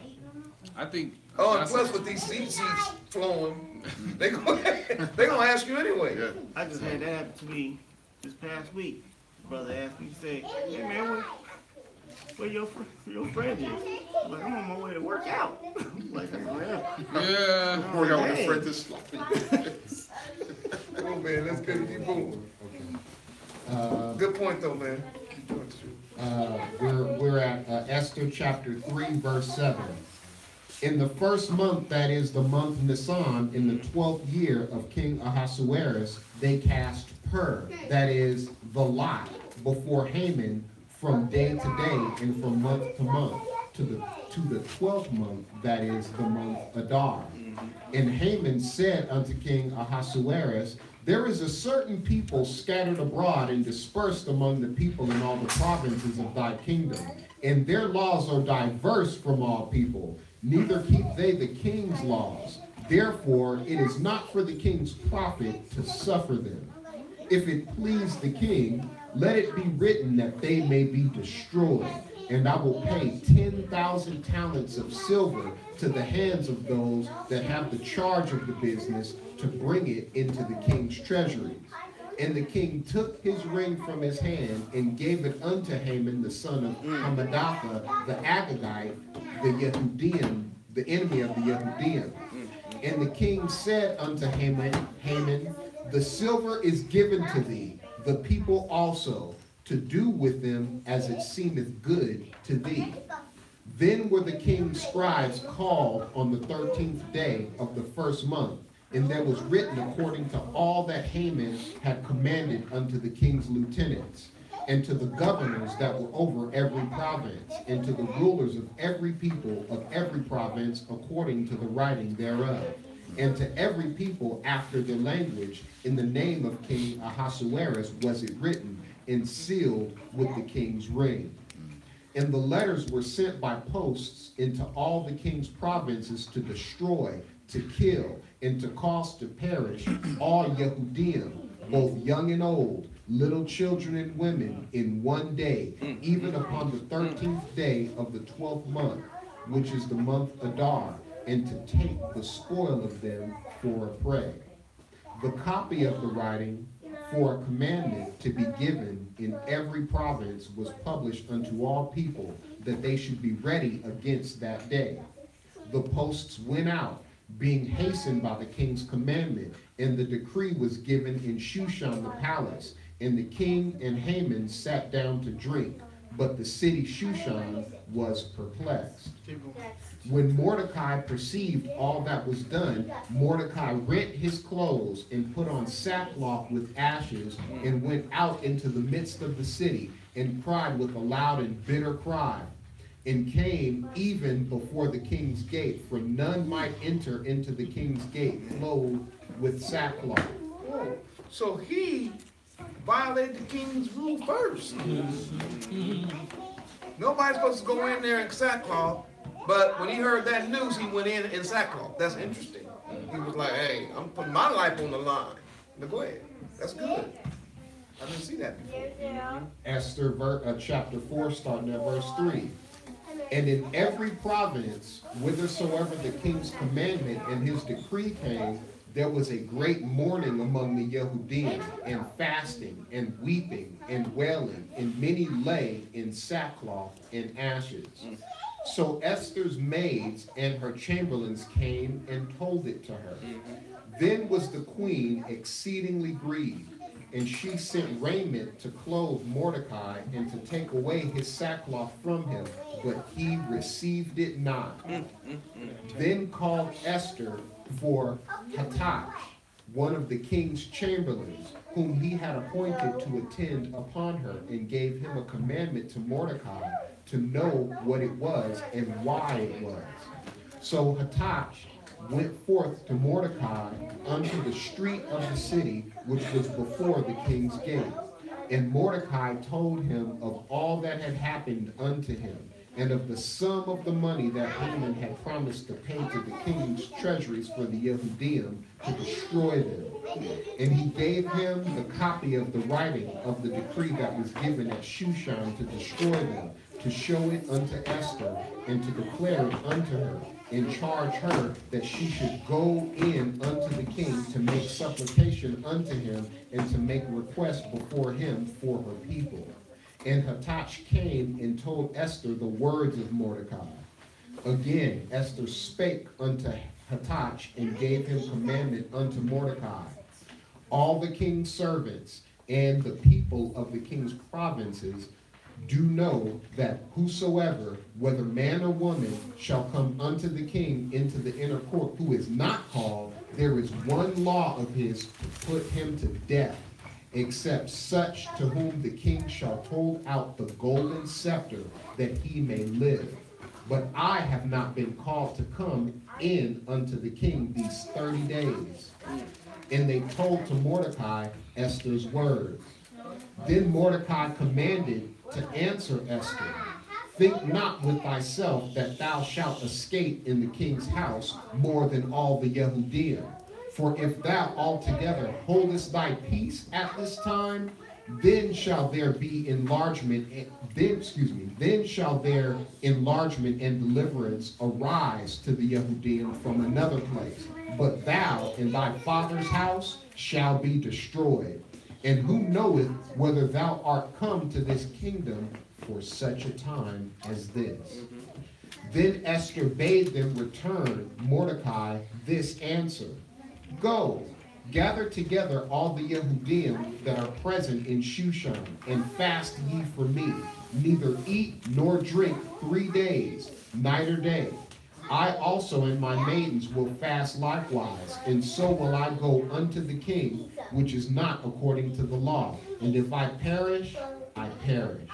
Mm-hmm. I think. Oh, and plus with these seats flowing, they gonna ask you anyway. Yeah. I just had that happen to me this past week. Brother asked me, he said, "Hey man, where your friend is?" I'm like, "I'm on my way to work out." I'm like, Yeah. Work out with a friend this. Oh man, that's good. Keep moving. Good point though, man. We're at Esther chapter 3, verse 7. In the first month, that is the month Nisan, in the 12th year of King Ahasuerus, they cast Pur, that is the lot, before Haman from day to day and from month to month, to the 12th month, that is the month Adar. And Haman said unto King Ahasuerus, there is a certain people scattered abroad and dispersed among the people in all the provinces of thy kingdom, and their laws are diverse from all people, neither keep they the king's laws. Therefore it is not for the king's profit to suffer them. If it please the king, let it be written that they may be destroyed, and I will pay 10,000 talents of silver to the hands of those that have the charge of the business to bring it into the king's treasuries. And the king took his ring from his hand and gave it unto Haman the son of Hadassah the Agagite, the Yehudim, the enemy of the Yehudim. And the king said unto Haman, the silver is given to thee, the people also, to do with them as it seemeth good to thee. Then were the king's scribes called on the 13th day of the first month, and there was written according to all that Haman had commanded unto the king's lieutenants, and to the governors that were over every province, and to the rulers of every people of every province according to the writing thereof, and to every people after their language, in the name of King Ahasuerus was it written, and sealed with the king's ring. And the letters were sent by posts into all the king's provinces to destroy, to kill, and to cause to perish all Yehudim, both young and old, little children and women, in one day, even upon the 13th day of the 12th month, which is the month Adar, and to take the spoil of them for a prey. The copy of the writing for a commandment to be given in every province was published unto all people, that they should be ready against that day. The posts went out, being hastened by the king's commandment, and the decree was given in Shushan the palace, and the king and Haman sat down to drink, but the city Shushan was perplexed. When Mordecai perceived all that was done, Mordecai rent his clothes and put on sackcloth with ashes, and went out into the midst of the city, and cried with a loud and bitter cry, and came even before the king's gate, for none might enter into the king's gate clothed with sackcloth. Oh, so he violated the king's rule first. Nobody's supposed to go in there in sackcloth, but when he heard that news, he went in sackcloth. That's interesting. He was like, hey, I'm putting my life on the line. Now go ahead. That's good. I didn't see that before. Esther chapter 4, starting at verse 3. And in every province, whithersoever the king's commandment and his decree came, there was a great mourning among the Yehudim, and fasting, and weeping, and wailing, and many lay in sackcloth and ashes. So Esther's maids and her chamberlains came and told it to her. Then was the queen exceedingly grieved, and she sent raiment to clothe Mordecai and to take away his sackcloth from him, but he received it not. Then called Esther for Hadassah, one of the king's chamberlains, whom he had appointed to attend upon her, and gave him a commandment to Mordecai to know what it was and why it was. So Hadassah went forth to Mordecai unto the street of the city, which was before the king's gate. And Mordecai told him of all that had happened unto him, and of the sum of the money that Haman had promised to pay to the king's treasuries for the Yehudim to destroy them. And he gave him the copy of the writing of the decree that was given at Shushan to destroy them, to show it unto Esther, and to declare it unto her, and charge her that she should go in unto the king to make supplication unto him, and to make request before him for her people. And Hadassah came and told Esther the words of Mordecai. Again, Esther spake unto Hadassah, and gave him commandment unto Mordecai. All the king's servants and the people of the king's provinces do know that whosoever, whether man or woman, shall come unto the king into the inner court, who is not called, there is one law of his to put him to death, except such to whom the king shall hold out the golden scepter, that he may live. But I have not been called to come in unto the king these 30 days. And they told to Mordecai Esther's words. Then Mordecai commanded to answer Esther, think not with thyself that thou shalt escape in the king's house more than all the Yehudim. For if thou altogether holdest thy peace at this time, then shall there be enlargement, then shall their enlargement and deliverance arise to the Yehudim from another place. But thou and thy father's house shall be destroyed. And who knoweth whether thou art come to this kingdom for such a time as this? Then Esther bade them return Mordecai this answer. Go, gather together all the Yehudim that are present in Shushan, and fast ye for me, neither eat nor drink 3 days, night or day. I also and my maidens will fast likewise, and so will I go unto the king, which is not according to the law. And if I perish, I perish.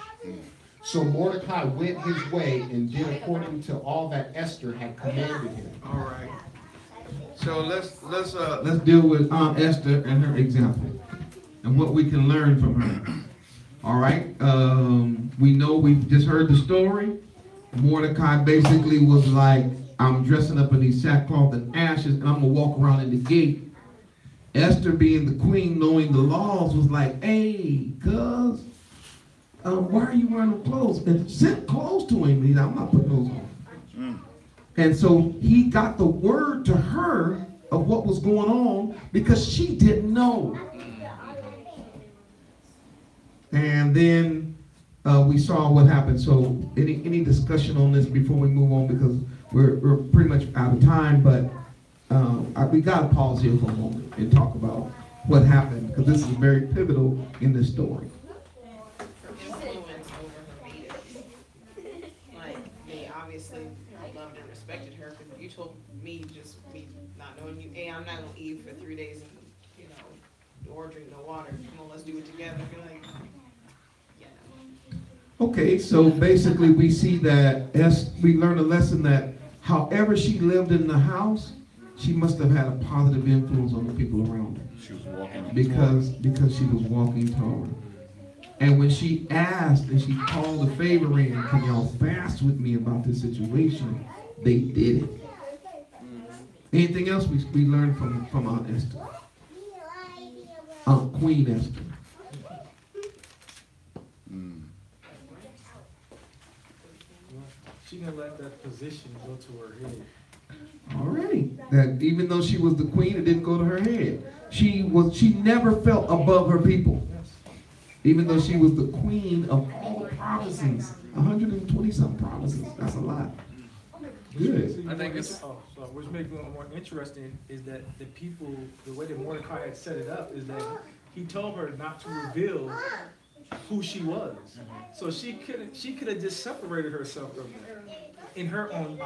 So Mordecai went his way and did according to all that Esther had commanded him. All right. So Let's deal with Esther and her example and what we can learn from her. All right. We know we've just heard the story. Mordecai basically was like, I'm dressing up in these sackcloth and ashes, and I'm going to walk around in the gate. Esther, being the queen, knowing the laws, was like, hey, cuz, why are you wearing the clothes? And sent clothes to him. He's like, I'm not putting those on. And so he got the word to her of what was going on because she didn't know. And then we saw what happened. So any discussion on this before we move on, because we're pretty much out of time, but we got to pause here for a moment and talk about what happened, because this is very pivotal in this story. Influence over her readers. Like, they obviously loved and respected her, because you told me, just me not knowing you, hey, I'm not gonna eat for 3 days and, or drink no water. Come on, let's do it together. You're like, yeah. Okay, so basically we see that as we learn a lesson that however she lived in the house, she must have had a positive influence on the people around her. She was walking Because she was walking Torah. And when she asked and she called the favor in, can y'all fast with me about this situation? They did it. Anything else we learned from Aunt Esther? Queen Esther. She didn't let that position go to her head. Alrighty. That even though she was the queen, it didn't go to her head. She never felt above her people. Even though she was the queen of all the provinces. 120 some provinces. That's a lot. Good. I think it's what's making it more interesting is that the way that Mordecai had set it up is that he told her not to reveal who she was. So she could have just separated herself from that. In her own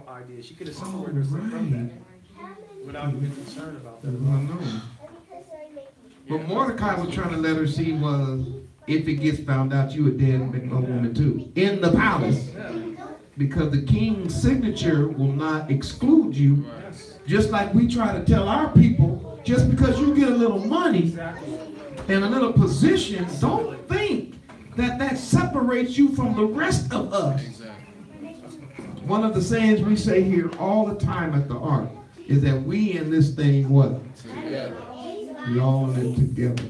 idea, she could have separated herself from that without being concerned about that. I know. What Mordecai was trying to let her see was, if it gets found out, you a dead woman too. In the palace. Because the king's signature will not exclude you. Just like we try to tell our people, just because you get a little money and a little position, don't think that separates you from the rest of us. One of the sayings we say here all the time at the Ark is that we in this thing, what? Together. We all in it together.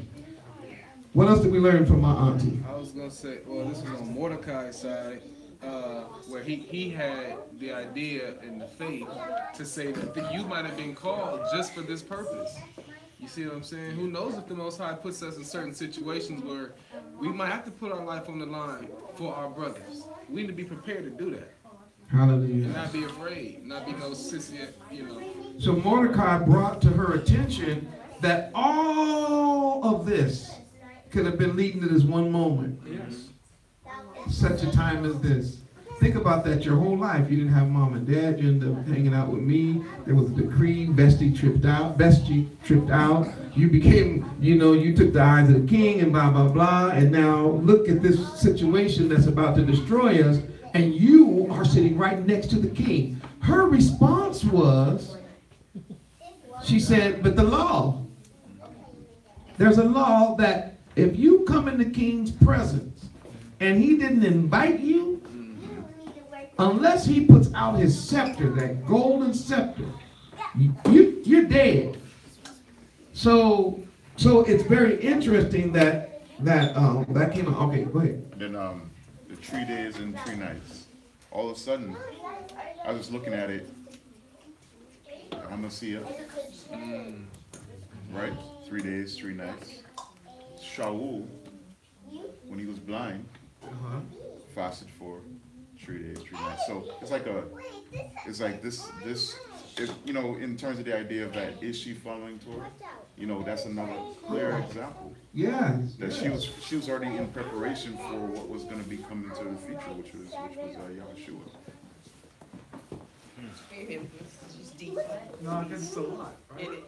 What else did we learn from my auntie? I was gonna say, well, this was on Mordecai's side, where he had the idea and the faith to say that you might have been called just for this purpose. You see what I'm saying? Who knows if the Most High puts us in certain situations where we might have to put our life on the line for our brothers. We need to be prepared to do that. Hallelujah. And not be afraid, not be no sissy, So Mordecai brought to her attention that all of this could have been leading to this one moment. Yes. Such a time as this. Think about that your whole life. You didn't have mom and dad. You ended up hanging out with me. There was a decree. Vesti tripped out. You became, you took the eyes of the king and blah, blah, blah. And now look at this situation that's about to destroy us. And you are sitting right next to the king. Her response was, she said, but the law. There's a law that if you come in the king's presence and he didn't invite you, unless he puts out his scepter, that golden scepter, you're dead. So it's very interesting that came out. Okay, go ahead. Then the 3 days and 3 nights. All of a sudden, I was looking at it. Hadassah, right? 3 days, 3 nights. Shaul, when he was blind, fasted for 3 days, 3 nights. So it's like this, if, in terms of the idea of that, is she following Torah? That's another clear example. Yeah. That she was already in preparation for what was going to be coming to the future, which was Yahushua. No, I guess it's a lot, right?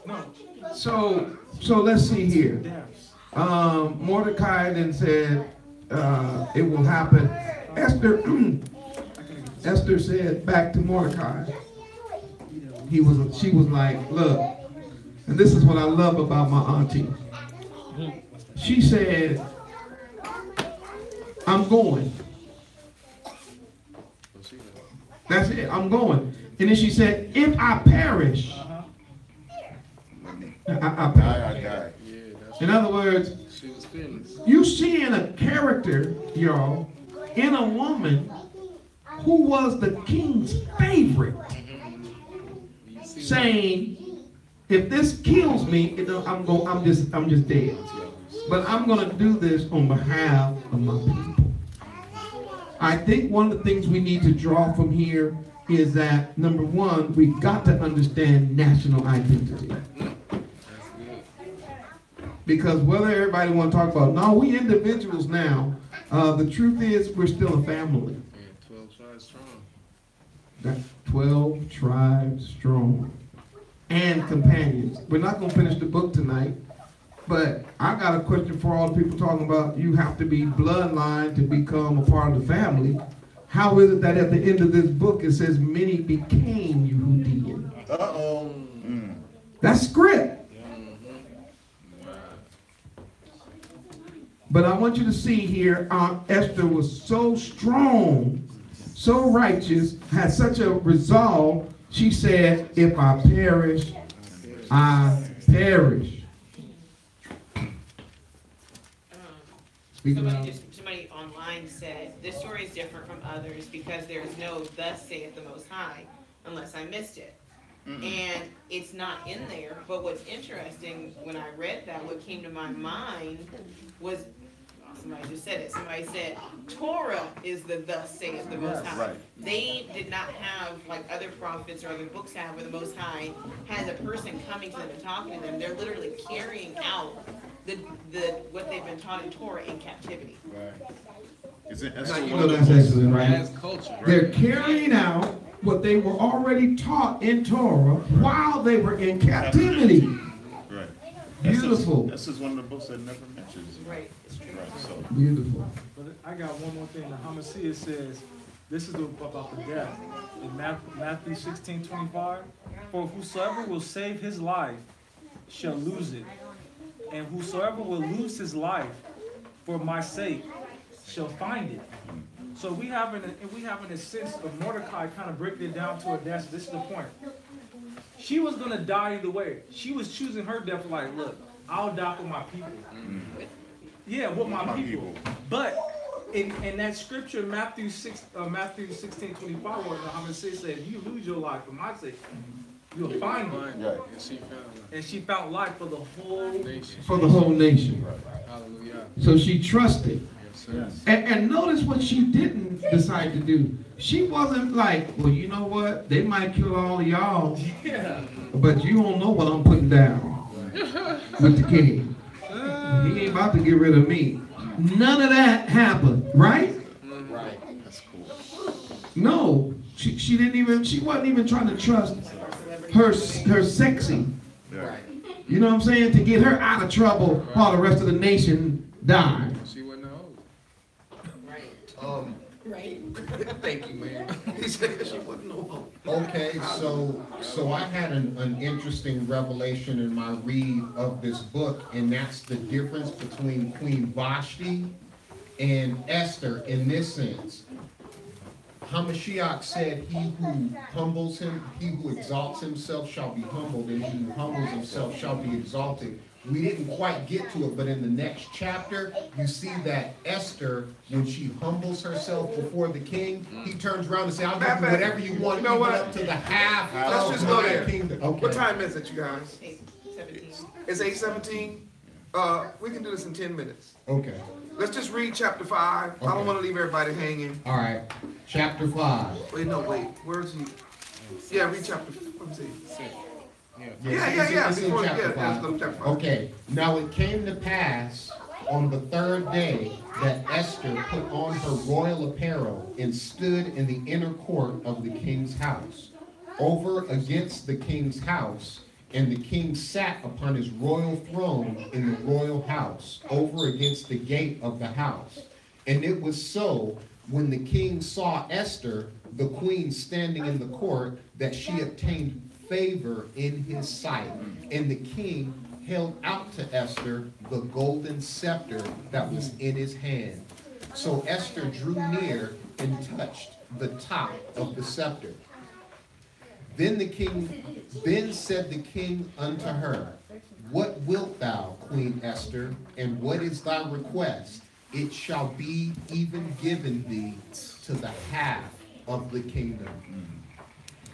No. So let's see here. Mordecai then said, it will happen. Esther said back to Mordecai. She was like, look, and this is what I love about my auntie. She said, I'm going. That's it, I'm going. And then she said, if I perish, I perish. In other words, you seeing a character, y'all, in a woman who was the king's favorite, saying, if this kills me, I'm just dead. But I'm going to do this on behalf of my people. I think one of the things we need to draw from here is that, number one, we've got to understand national identity. Because whether everybody want to talk about, no, we individuals now, the truth is we're still a family. 12 tribes strong. That's 12 tribes strong. And companions. We're not going to finish the book tonight, but I got a question for all the people talking about you have to be bloodline to become a part of the family. How is it that at the end of this book it says many became Yehudim? Uh-oh. That's script. But I want you to see here, Esther was so strong, so righteous, had such a resolve. She said, if I perish, I perish. Somebody online said, this story is different from others because there is no thus saith the Most High, unless I missed it. And it's not in there, but what's interesting, when I read that, what came to my mind was, somebody just said it, somebody said, Torah is the thus saith the Most High. Right. They did not have, like other prophets or other books have, where the Most High has a person coming to them and talking to them. They're literally carrying out what they've been taught in Torah in captivity. Right. Is it That's excellent, right? As culture, right? They're carrying out what they were already taught in Torah while they were in captivity. Right. Beautiful. This is one of the books that never mentions. Right, it's true. Right, so. Beautiful. But I got one more thing. The Hadassah says, this is about the death. In Matthew 16:25, for whosoever will save his life shall lose it. And whosoever will lose his life for my sake shall find it. So we have in a sense of Mordecai kind of breaking it down to a death. This is the point. She was going to die either way. She was choosing her death like, look, I'll die for my people. Yeah, with my people. But in that scripture, Matthew 16:25, where the Hadassah says, if you lose your life for my sake, you'll find it. Right. And she found life for the whole nation. For the whole nation. Hallelujah. So she trusted. Yes. And notice what she didn't decide to do. She wasn't like, well, you know what? They might kill all of y'all, Yeah. but you don't know what I'm putting down with the king. He ain't about to get rid of me. None of that happened, right? Right. That's cool. No, she wasn't even trying to trust her sexy. Right. You know what I'm saying? To get her out of trouble while the rest of the nation died. She wasn't old. Right. Right. Thank you, man. He said she wasn't no hope. Okay, so I had an interesting revelation in my read of this book, and that's the difference between Queen Vashti and Esther in this sense. Hamashiach said, he who exalts himself shall be humbled, and he who humbles himself shall be exalted. We didn't quite get to it, but in the next chapter, you see that Esther, when she humbles herself before the king, he turns around and says, I'll give you whatever you want, You know even what? up to the half Let's of just go my there. kingdom. What Okay. time is it, you guys? 8:17. It's 8:17. We can do this in 10 minutes. Okay. Let's just read chapter 5. I Okay. don't want to leave everybody hanging. All right. Chapter 5. Wait, where's he? Yeah, read chapter. Let me see. Yeah. It's in Before, chapter let's 5. go to chapter 5. Okay, now it came to pass on the third day that Esther put on her royal apparel and stood in the inner court of the king's house, over against the king's house, and the king sat upon his royal throne in the royal house, over against the gate of the house. And it was so, when the king saw Esther, the queen, standing in the court, that she obtained favor in his sight. And the king held out to Esther the golden scepter that was in his hand. So Esther drew near and touched the top of the scepter. Then said the king unto her, What wilt thou, Queen Esther, and what is thy request? It shall be even given thee to the half of the kingdom.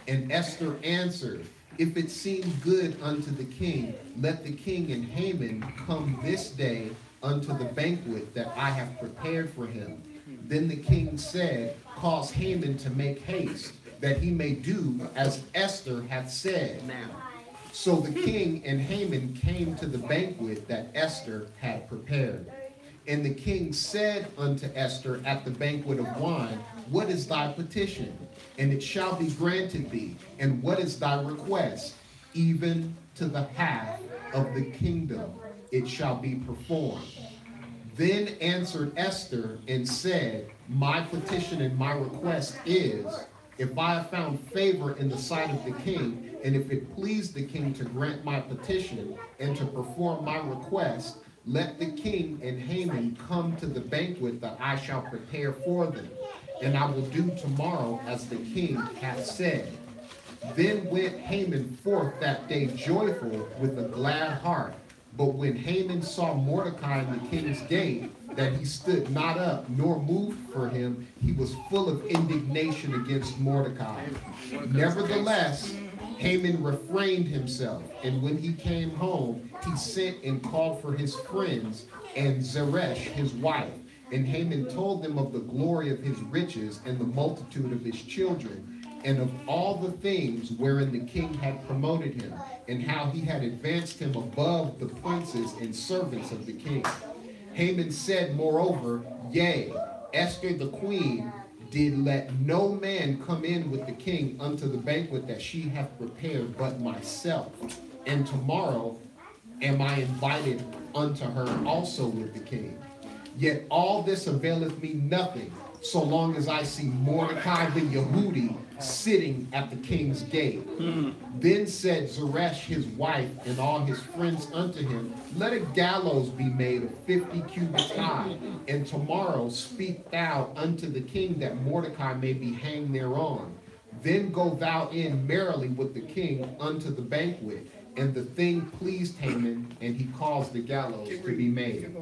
And Esther answered, if it seem good unto the king, let the king and Haman come this day unto the banquet that I have prepared for him. Then the king said, cause Haman to make haste, that he may do as Esther hath said. Now, so the king and Haman came to the banquet that Esther had prepared. And the king said unto Esther at the banquet of wine, what is thy petition? And it shall be granted thee. And what is thy request? Even to the half of the kingdom it shall be performed. Then answered Esther and said, my petition and my request is, if I have found favor in the sight of the king, and if it please the king to grant my petition and to perform my request, let the king and Haman come to the banquet that I shall prepare for them, and I will do tomorrow as the king hath said. Then went Haman forth that day joyful with a glad heart. But when Haman saw Mordecai in the king's gate, that he stood not up nor moved for him, he was full of indignation against Mordecai. Nevertheless, Haman refrained himself, and when he came home, he sent and called for his friends and Zeresh his wife. And Haman told them of the glory of his riches and the multitude of his children, and of all the things wherein the king had promoted him, and how he had advanced him above the princes and servants of the king. Haman said, moreover, yea, Esther the queen did let no man come in with the king unto the banquet that she hath prepared but myself. And tomorrow am I invited unto her also with the king. Yet all this availeth me nothing, so long as I see Mordecai the Yehudi sitting at the king's gate. Then said Zeresh his wife and all his friends unto him, let a gallows be made of 50 cubits high, and tomorrow speak thou unto the king that Mordecai may be hanged thereon. Then go thou in merrily with the king unto the banquet. And the thing pleased Haman, and he caused the gallows to be made.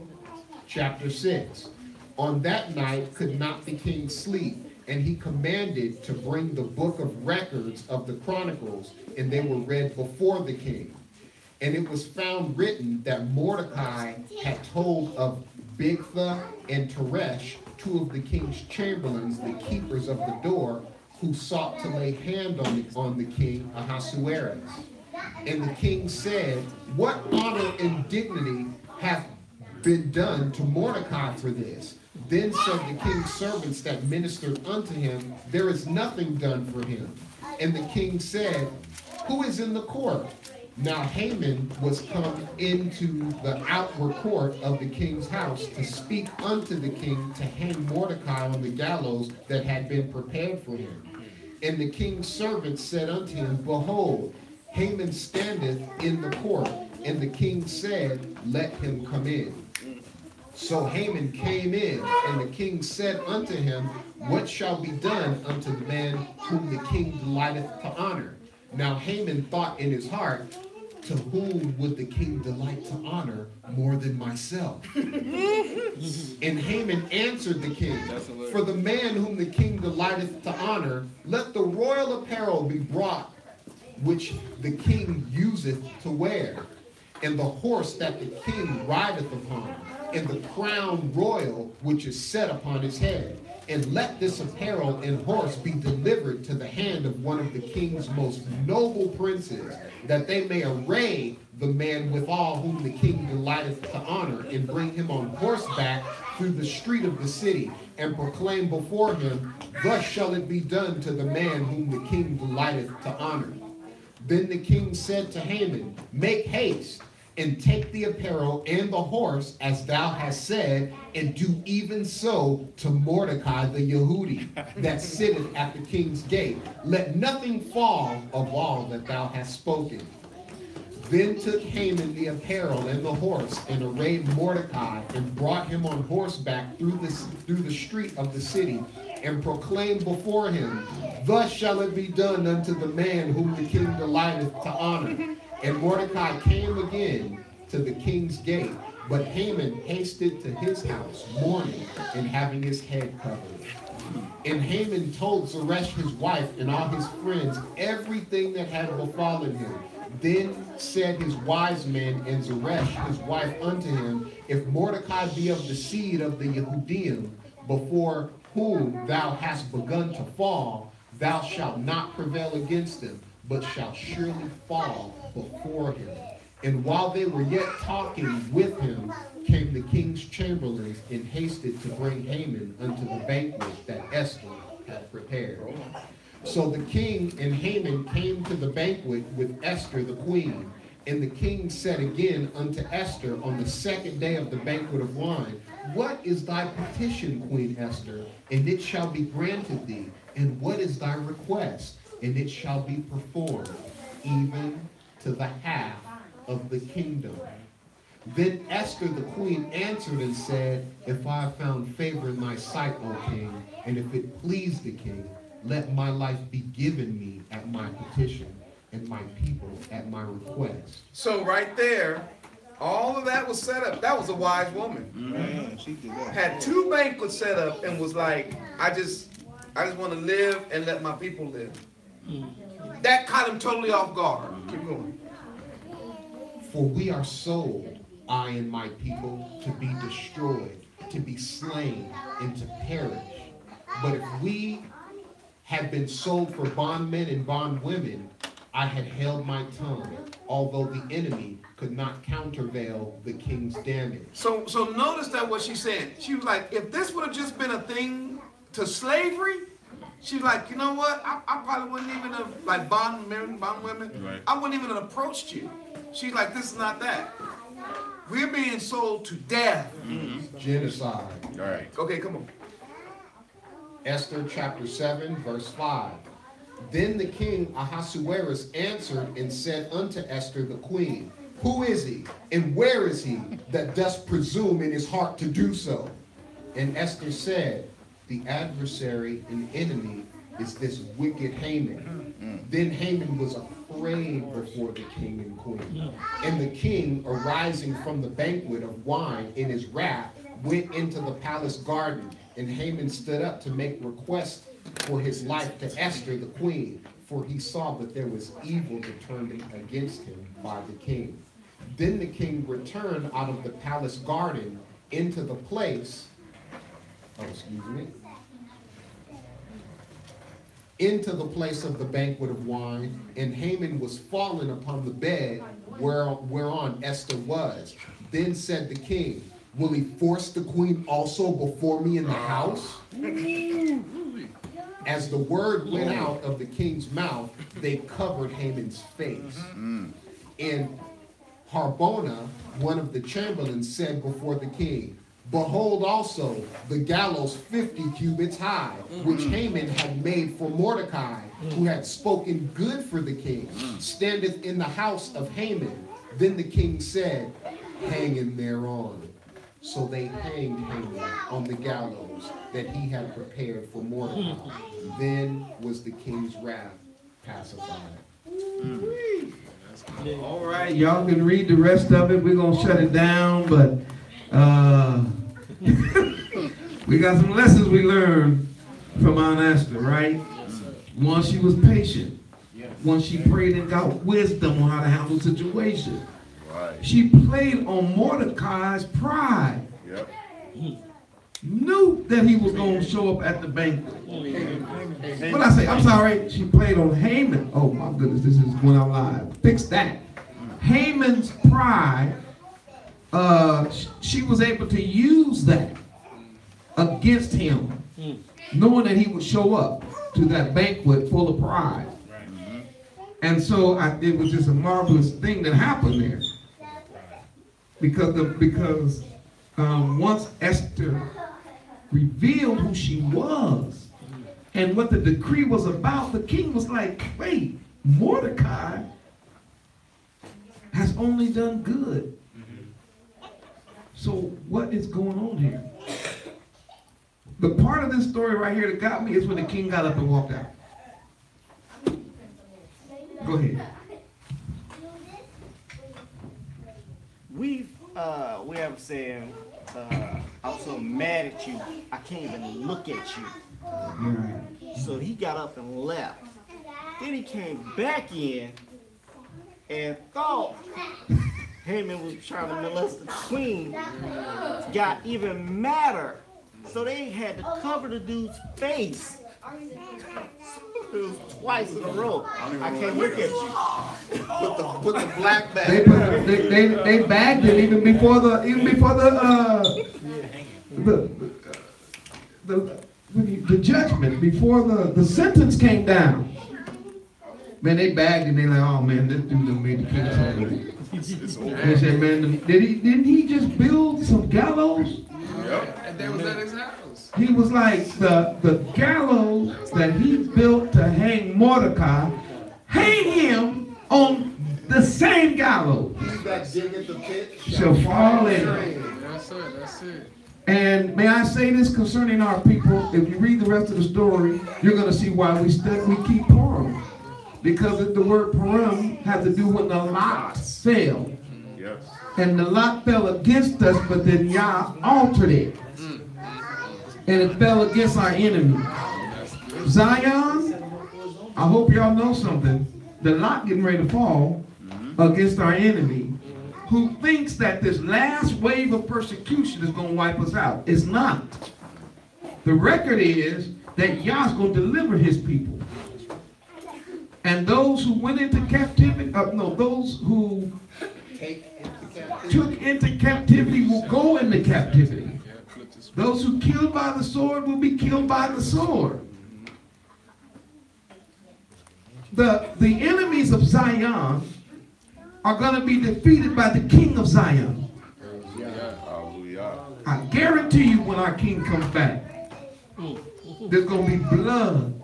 Chapter 6. On that night could not the king sleep, and he commanded to bring the book of records of the chronicles, and they were read before the king. And it was found written that Mordecai had told of Bigtha and Teresh, two of the king's chamberlains, the keepers of the door, who sought to lay hand on the king Ahasuerus. And the king said, what honor and dignity hath been done to Mordecai for this? Then said the king's servants that ministered unto him, there is nothing done for him. And the king said, who is in the court? Now Haman was come into the outward court of the king's house to speak unto the king to hang Mordecai on the gallows that had been prepared for him. And the king's servants said unto him, behold, Haman standeth in the court. And the king said, let him come in. So Haman came in, and the king said unto him, what shall be done unto the man whom the king delighteth to honor? Now Haman thought in his heart, to whom would the king delight to honor more than myself? And Haman answered the king, for the man whom the king delighteth to honor, let the royal apparel be brought, which the king useth to wear, and the horse that the king rideth upon, and the crown royal which is set upon his head. And let this apparel and horse be delivered to the hand of one of the king's most noble princes, that they may array the man withal whom the king delighteth to honor, and bring him on horseback through the street of the city, and proclaim before him, thus shall it be done to the man whom the king delighteth to honor. Then the king said to Haman, make haste, and take the apparel and the horse, as thou hast said, and do even so to Mordecai the Yehudi, that sitteth at the king's gate. Let nothing fall of all that thou hast spoken. Then took Haman the apparel and the horse, and arrayed Mordecai, and brought him on horseback through the street of the city, and proclaimed before him, thus shall it be done unto the man whom the king delighteth to honor. And Mordecai came again to the king's gate, but Haman hasted to his house, mourning and having his head covered. And Haman told Zeresh his wife and all his friends everything that had befallen him. Then said his wise men and Zeresh his wife unto him, if Mordecai be of the seed of the Yehudim, before whom thou hast begun to fall, thou shalt not prevail against him, but shalt surely fall before him. And while they were yet talking with him, came the king's chamberlains and hasted to bring Haman unto the banquet that Esther had prepared. So the king and Haman came to the banquet with Esther the queen. And the king said again unto Esther on the second day of the banquet of wine, what is thy petition, Queen Esther? And it shall be granted thee. And what is thy request? And it shall be performed, even to the half of the kingdom. Then Esther the queen answered and said, if I have found favor in thy sight, O king, and if it please the king, let my life be given me at my petition, and my people at my request. So right there, all of that was set up. That was a wise woman. Man, she did that. Had 2 banquets set up and was like, I just want to live and let my people live. That caught him totally off guard. Keep going. For we are sold, I and my people, to be destroyed, to be slain, and to perish. But if we had been sold for bondmen and bondwomen, I had held my tongue, although the enemy could not countervail the king's damage. So notice that what she's saying. She was like, if this would have just been a thing to slavery, she's like, you know what? I probably wouldn't even have, like bondmen, bondwomen, Right. I wouldn't even have approached you. She's like, this is not that. We're being sold to death. Genocide. All right. Okay, come on. Esther chapter 7, verse 5. Then the king Ahasuerus answered and said unto Esther the queen, who is he, and where is he, that doth presume in his heart to do so? And Esther said, the adversary and enemy is this wicked Haman. Then Haman was afraid before the king and queen. And the king, arising from the banquet of wine in his wrath, went into the palace garden. And Haman stood up to make request for his life to Esther the queen, for he saw that there was evil determined against him by the king. Then the king returned out of the palace garden into the place, into the place of the banquet of wine, and Haman was fallen upon the bed whereon Esther was. Then said the king, will he force the queen also before me in the house? As the word went out of the king's mouth, they covered Haman's face. And Harbona, one of the chamberlains, said before the king, behold also the gallows 50 cubits high, which Haman had made for Mordecai, who had spoken good for the king, standeth in the house of Haman. Then the king said, hang him thereon. So they hanged Haman on the gallows that he had prepared for Mordecai. Then was the king's wrath pacified. All right, y'all can read the rest of it. We're going to shut it down, but we got some lessons we learned from Aunt Esther, right? One, she was patient. One, she prayed and got wisdom on how to handle situations. Right. She played on Mordecai's pride. Yep. Knew that he was going to show up at the banquet. What I say? I'm sorry. She played on Haman. Oh my goodness, this is going out live. Fix that. Haman's pride. She was able to use that against him, knowing that he would show up to that banquet full of pride. And so it was just a marvelous thing that happened there. Because once Esther revealed who she was and what the decree was about, the king was like, wait, Mordecai has only done good. So what is going on here? The part of this story right here that got me is when the king got up and walked out. Go ahead. We have a saying, I'm so mad at you, I can't even look at you. Right. So he got up and left. Then he came back in and thought Haman was trying to molest the queen. Got even madder. So they had to cover the dude's face. It was twice in a row. I can't look at you. With the black bag. They bagged it even before the judgment, before the sentence came down. Man, they bagged it. They like, oh man, this dude done made the king's hungry. They said, man, didn't he just build some gallows? And they was at his house. He was like the gallows that he built to hang Mordecai, hang him on the same gallows. He that diggeth the pit Shall fall in. That's it, that's it. And may I say this concerning our people? If you read the rest of the story, you're going to see why we keep Purim. Because the word Purim has to do with the lot fell. Yes. And the lot fell against us, but then Yah altered it. And it fell against our enemy. Zion, I hope y'all know something. The lot getting ready to fall against our enemy, who thinks that this last wave of persecution is going to wipe us out. It's not. The record is that Yah's going to deliver his people. And those who went into captivity, those who took into captivity will go into captivity. Those who killed by the sword will be killed by the sword. The enemies of Zion are going to be defeated by the king of Zion. Hallelujah. I guarantee you when our king comes back, there's going to be blood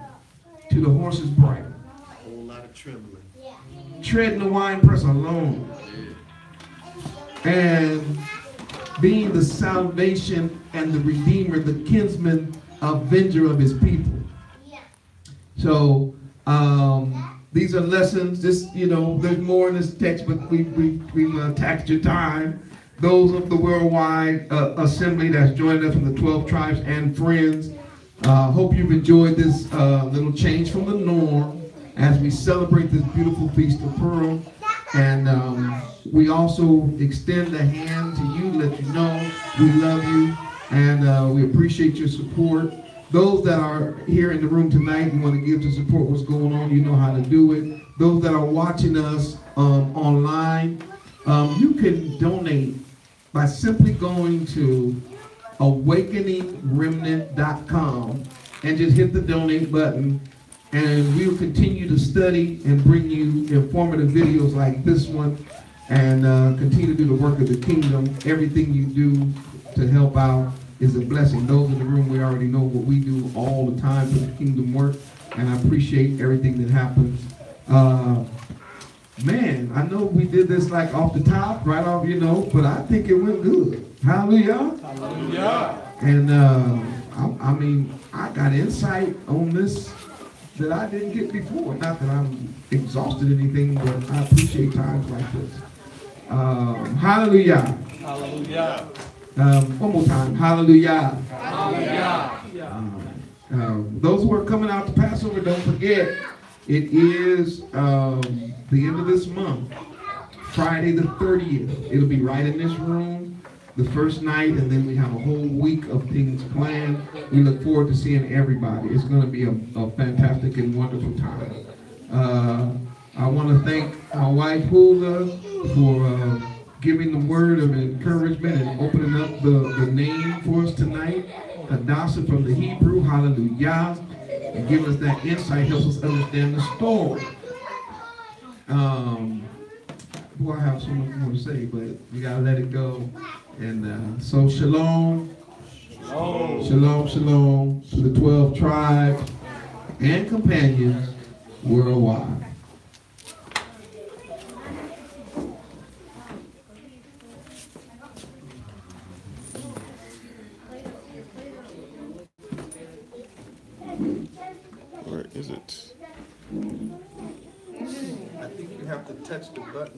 to the horse's bridle. A whole lot of trembling. Treading the winepress alone. And being the salvation and the redeemer, the kinsman, avenger of his people. So these are lessons. There's more in this text, but we've taxed your time. Those of the worldwide assembly that's joined us from the 12 tribes and friends, hope you've enjoyed this little change from the norm as we celebrate this beautiful feast of Purim. And we also extend a hand to you, let you know we love you and we appreciate your support. Those that are here in the room tonight and want to give to support what's going on, you know how to do it. Those that are watching us online, you can donate by simply going to awakeningremnant.com and just hit the donate button. And we will continue to study and bring you informative videos like this one and continue to do the work of the kingdom. Everything you do to help out is a blessing. Those in the room, we already know what we do all the time for the kingdom work, and I appreciate everything that happens. Man, I know we did this like off the top, right off, but I think it went good. Hallelujah. Hallelujah. And I mean, I got insight on this that I didn't get before. Not that I'm exhausted or anything, but I appreciate times like this. Hallelujah. Hallelujah. One more time. Hallelujah. Hallelujah. Those who are coming out to Passover, don't forget, it is the end of this month, Friday the 30th. It'll be right in this room, the first night, and then we have a whole week of things planned. We look forward to seeing everybody. It's going to be a fantastic and wonderful time. I want to thank my wife, Hulda, for giving the word of encouragement and opening up the name for us tonight. Hadassah from the Hebrew, hallelujah, and giving us that insight, helps us understand the story. Boy, I have so much more to say, but we got to let it go. And so shalom, shalom, shalom to the 12 tribes and companions worldwide. Where is it? I think you have to touch the button.